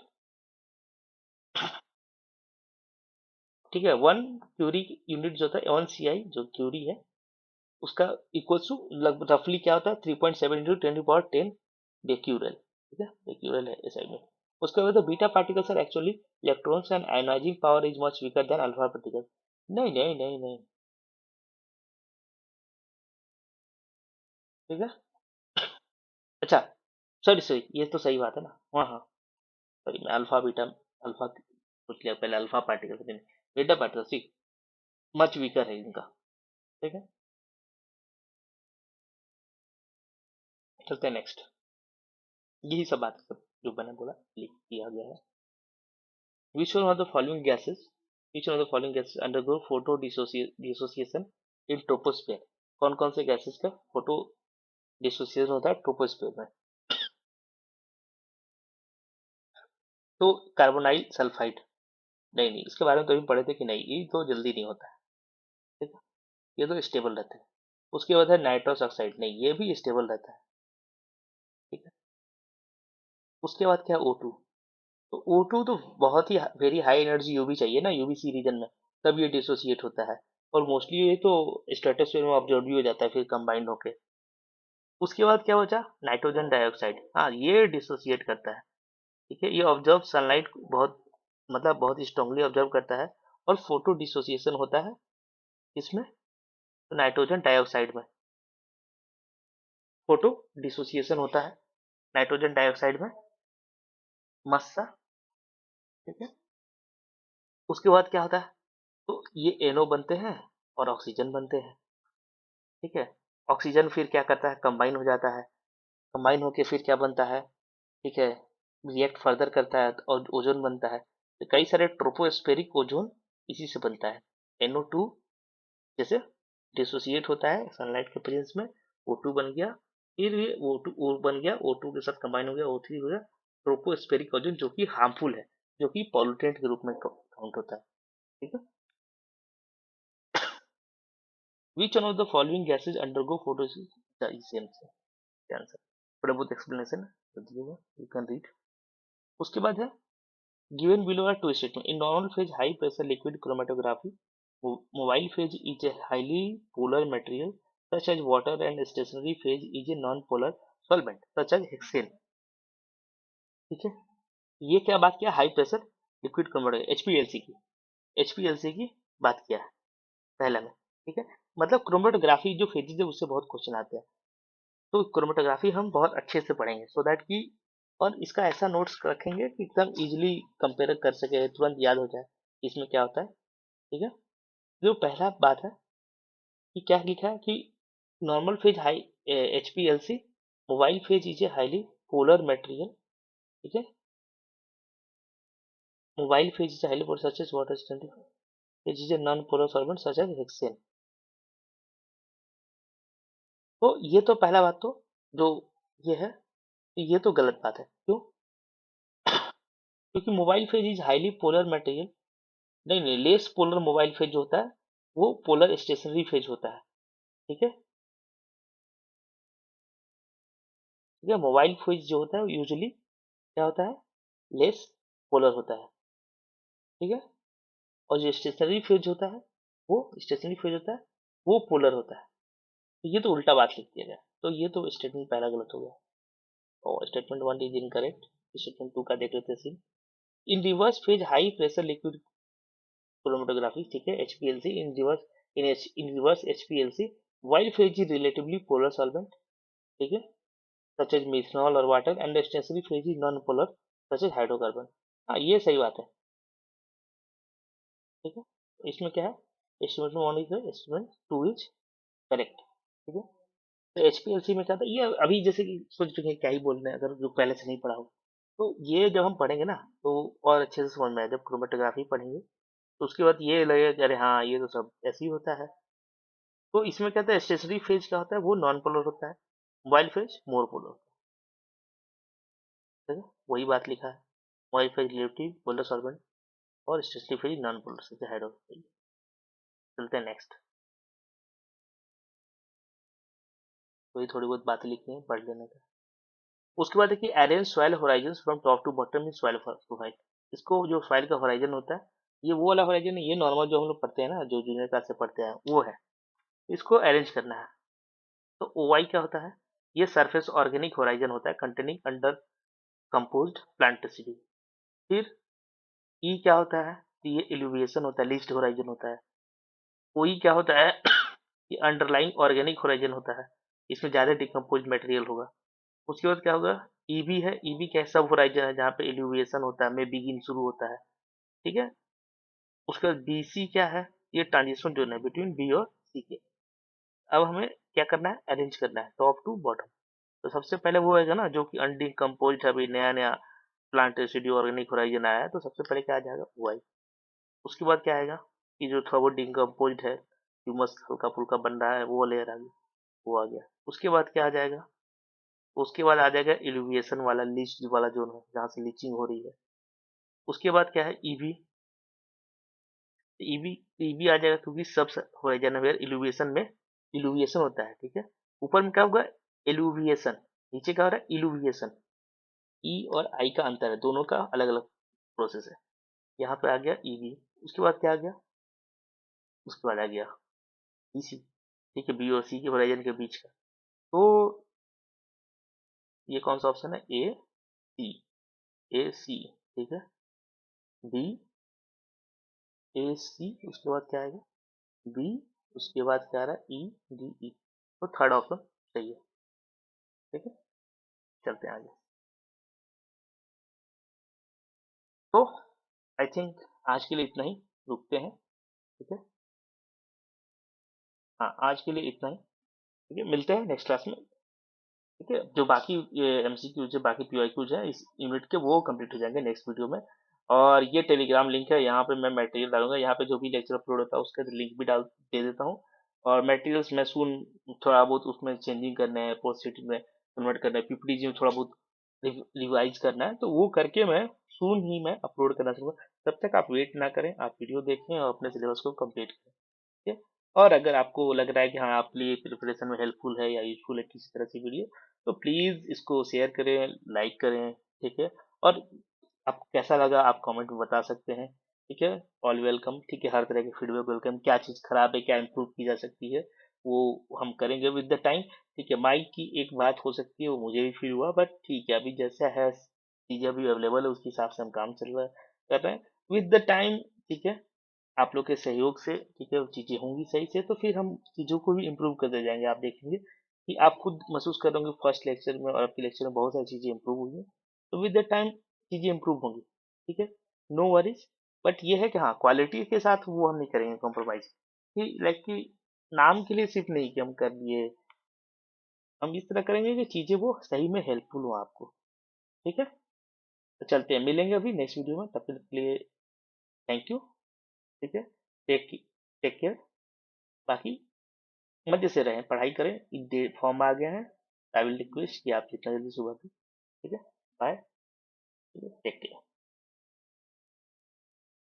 ठीक है। 1 क्यूरी यूनिट जो होता है 1 CI जो क्यूरी है उसका इक्वल टू लगभग रफली क्या होता है 3.7 into 10 to the power 10 becquerel, ठीक है, बेक्यूरेल है ऐसा यूनिट। उसके बाद beta particles are actually electrons and ionising power is much weaker than alpha particle, नहीं नहीं नहीं नहीं, ठीक है। अच्छा, सॉरी सॉरी, ये तो सही बात है ना, हाँ हाँ, सॉरी मैं अल्फा बीटा अल्फा सोच लिया पहले, alpha particle beta particle see much weaker है इनका, ठीक है। चलते हैं नेक्स्ट, यही सब बात सब जो मैंने बोला लिख दिया गया है। Which one of the following gases? Which one of the following gases undergo photo dissociation in troposphere? कौन कौन से गैसेस का फोटो डिसोसिएशन होता है ट्रोपोस्फीयर में? तो कार्बोनाइल सल्फाइड, नहीं नहीं, इसके बारे में तो अभी पढ़े थे कि नहीं, ये तो जल्दी नहीं होता है, ठीक है, ये तो स्टेबल रहता है। उसके बाद है नाइट्रस ऑक्साइड, नहीं ये भी स्टेबल रहता है, ठीक है। उसके बाद क्या है O2, तो O2 तो बहुत ही वेरी हाई एनर्जी यूवी चाहिए ना, यूवीसी रीजन में, तब ये डिसोसिएट होता है, और मोस्टली ये तो स्ट्रेटोस्फीयर में ऑब्जर्व भी हो जाता है फिर कंबाइंड होके। उसके बाद क्या बचा, नाइट्रोजन डाइऑक्साइड, हाँ ये डिसोसिएट करता है, ठीक है, ये ऑब्जर्व सनलाइट बहुत मतलब बहुत स्ट्रांगली ऑब्जर्व करता है, और फोटो डिसोसिएशन होता है इसमें, तो नाइट्रोजन डाइऑक्साइड में फोटो डिसोसिएशन होता है नाइट्रोजन डाइऑक्साइड में, मस्त सा, ठीक है। उसके बाद क्या होता है, तो ये एनो बनते हैं और ऑक्सीजन बनते हैं, ठीक है। ऑक्सीजन फिर क्या करता है, कंबाइन हो जाता है, कंबाइन होके फिर क्या बनता है, ठीक है, रिएक्ट फर्दर करता है और ओजोन बनता है, तो कई सारे ट्रोपोस्फेरिक ओजोन इसी से बनता है। NO2 जैसे डिसोसिएट होता है सनलाइट के प्रेजेंस में, O2 बन गया, फिर ये O2 O बन गया, O2 के साथ कंबाइन हो गया, O3 हो गया, ट्रोपोस्फेरिक ओजोन जो कि हार्मफुल है, जो कि पॉल्यूटेंट के रूप में काउंट होता है, ठीक है। Which one of the following gases undergo photosynthesis? Same से आंसर, थोड़ा बहुत एक्सप्लेनेशन दिया यू कैन रीड। उसके बाद है given below are two statements. In normal phase high pressure liquid chromatography, mobile phase is a highly polar material such as water and stationary phase is a non-polar solvent such as hexane, ठीक है। ये क्या बात किया, high pressure liquid chromatography HPLC की बात किया है, पहला में, ठीक है। मतलब क्रोमेटोग्राफी जो फेजेज है उससे बहुत क्वेश्चन आते हैं, तो क्रोमेटोग्राफी हम बहुत अच्छे से पढ़ेंगे सो दैट कि, और इसका ऐसा नोट्स रखेंगे कि एकदम इजीली कंपेयर कर सके, तुरंत याद हो जाए इसमें क्या होता है, ठीक है। जो पहला बात है कि क्या लिखा है कि normal phase high HPLC mobile phase is a highly polar material, ठीक है। Mobile phase is highly polar such as water phase is a non polar solvent such as hexane. तो ये तो पहला बात तो जो ये है, ये तो गलत बात है। क्यों? क्योंकि mobile phase is highly polar material, नहीं नहीं, लेस पोलर मोबाइल फेज जो होता है वो पोलर स्टेशनरी फेज होता है, ठीक है। ठीक है, मोबाइल फेज जो होता है यूजुअली क्या होता है, लेस पोलर होता है, ठीक है। और जो स्टेशनरी फेज होता है, वो स्टेशनरी फेज होता है वो पोलर होता है। तो ये तो उल्टा बात लिख दिया गया, तो ये तो स्टेटमेंट पहला गलत हो गया, और स्टेटमेंट 1 इज इनकरेक्ट। स्टेटमेंट 2 का देख लेते हैं scene. In reverse phase high pressure liquid chromatography, ठीक है, HPLC in reverse HPLC while phase is relatively polar solvent, ठीक है, such as methanol or water, and the stationary phase is non-polar such as hydrocarbon। हाँ, ये सही बात है, ठीक है। इसमें क्या है, estimate 1 is estimate 2 is correct, ठीक है। तो HPLC में क्या था, ये अभी जैसे कि सोच चुके हैं क्या ही बोल रहे हैं, अगर जो पहले से नहीं पढ़ा हो, तो ये जब हम पढ़ेंगे ना तो और अच्छे से समझ में आए, जब क्रोमेटोग्राफी पढ़ेंगे तो उसके बाद ये लगेगा कि अरे हाँ ये तो सब ऐसे ही होता है। तो इसमें क्या होता है, स्टेशनरी फेज क्या होता है, वो नॉन पोलर होता है, मोबाइल फेज मोर पोलर होता है, ठीक है। वही बात लिखा है, mobile phase relative polar solvent और स्टेशनरी फेज नॉन पोलर से हेड ऑफ। चलते हैं नेक्स्ट। वही थोड़ी बहुत बातें लिखनी है, पढ़ लेने का। उसके बाद देखिए, arrange soil horizon from top to bottom in soil profile. इसको जो सॉइल का होराइजन होता है, ये वो वाला होराइजन है, ये नॉर्मल जो हम लोग पढ़ते हैं ना, जो जूनियर क्लास से पढ़ते हैं वो है। इसको अरेंज करना है। तो OI क्या होता है, ये सरफेस ऑर्गेनिक होराइजन होता है containing under composed plant residue. फिर ई क्या होता है, तो ये एलिवेशन होता है, लीस्ट होराइजन होता है। OE क्या होता है ये अंडरलाइंग ऑर्गेनिक होराइजन होता है, इसमें ज्यादा डिकम्पोज मटेरियल होगा। उसके बाद क्या होगा, ईबी है, ईबी क्या सब होराइजन है जहाँ पे एलिवेशन होता है, में बिगिन शुरू होता है, ठीक है। उसके बाद BC क्या है, ये ट्रांजिशन जोन है बिटवीन बी और सी के। अब हमें क्या करना है, अरेंज करना है टॉप टू बॉटम। तो सबसे पहले वो आएगा ना जो कि अनडिकम्पोज्ड है, अभी नया नया प्लांट रेसिड्यू ऑर्गेनिक होराइजन आया है, तो सबसे पहले क्या आ जाएगा, वो आई। उसके बाद क्या आएगा कि जो थोड़ा बहुत डिकम्पोज्ड है, ह्यूमस हल्का फुल्का बन रहा है, वो लेयर आ गया, वो आ गया। उसके बाद क्या आ जाएगा, उसके बाद आ जाएगा एलिविएशन वाला लीच वाला जोन है जहाँ से लीचिंग हो रही है। उसके बाद क्या है, ईवी। ईवी ईवी आ जाएगा क्योंकि सब होराइजन वेयर इल्यूविएशन में इल्यूविएशन होता है, ठीक है। ऊपर में क्या होगा, एलुविएशन, नीचे क्या हो रहा है, इल्यूविएशन। ई और आई का अंतर है, दोनों का अलग अलग प्रोसेस है। यहाँ पे आ गया ईवी। उसके बाद क्या आ गया, उसके बाद आ गया ईसी, ठीक है, बी और सी के होराइजन के बीच का। तो ये कौन सा ऑप्शन है, सी, AC, ठीक है, बी, AC। उसके बाद क्या आएगा, बी। उसके बाद क्या आ रहा है, EDE। तो थर्ड ऑप्शन सही है, ठीक है। चलते हैं आगे। तो आई थिंक आज के लिए इतना ही, रुकते हैं, ठीक है। हाँ, आज के लिए इतना ही, ठीक है, मिलते हैं नेक्स्ट क्लास में, ठीक है। जो बाकी MCQs है, बाकी PYQs है इस यूनिट के, वो कंप्लीट हो जाएंगे नेक्स्ट वीडियो में। और ये टेलीग्राम लिंक है, यहाँ पे मैं मटेरियल डालूंगा, यहाँ पे जो भी लेक्चर अपलोड होता है उसका लिंक भी डाल दे देता हूँ। और मटेरियल्स मैं सुन थोड़ा बहुत उसमें चेंजिंग करना है, पोस्ट में कन्वर्ट करना है, PPT में थोड़ा बहुत रिवाइज करना है, तो वो करके मैं सून ही मैं अपलोड करना चाहूँगा। तब तक आप वेट ना करें, आप वीडियो देखें और अपने सिलेबस को कंप्लीट करें, ठीक है। और अगर आपको लग रहा है कि हाँ आप लिए प्रिपरेशन में हेल्पफुल है या यूजफुल है किसी तरह की वीडियो, तो प्लीज़ इसको शेयर करें, लाइक करें, ठीक है। और आपको कैसा लगा आप कमेंट में बता सकते हैं, ठीक है। ऑल वेलकम, ठीक है, हर तरह के फीडबैक वेलकम, क्या चीज़ खराब है, क्या इम्प्रूव की जा सकती है, वो हम करेंगे विद द टाइम, ठीक है। माइक की एक बात हो सकती है, वो मुझे भी फील हुआ, बट ठीक है, अभी जैसा है चीज़ें अभी अवेलेबल है उसके हिसाब से हम काम चल रहा है कर रहे हैं विद द टाइम, ठीक है। आप लोग के सहयोग से, ठीक है, वो चीज़ें होंगी सही से, तो फिर हम चीज़ों को भी इम्प्रूव करते जाएंगे। आप देखेंगे कि आप खुद महसूस कर रहे होंगे फर्स्ट लेक्चर में और आपके लेक्चर में बहुत सारी चीज़ें इम्प्रूव हुई हैं। तो विद द टाइम चीज़ें इम्प्रूव होंगी, ठीक है, नो वरीज। बट ये है कि हाँ, क्वालिटी के साथ वो हम नहीं करेंगे कॉम्प्रोमाइज, कि लाइक कि नाम के लिए सिर्फ नहीं कि हम कर लिए, हम इस तरह करेंगे कि चीज़ें वो सही में हेल्पफुल हो आपको, ठीक है। तो चलते हैं, मिलेंगे अभी नेक्स्ट वीडियो में, तब तक के लिए थैंक यू, ठीक है। Take take care. बाकी मजे से रहें, पढ़ाई करें, फॉर्म आ गया है। आई विल रिक्वेस्ट कि आप जितना जल्दी सुबह, ठीक है। Bye, take care.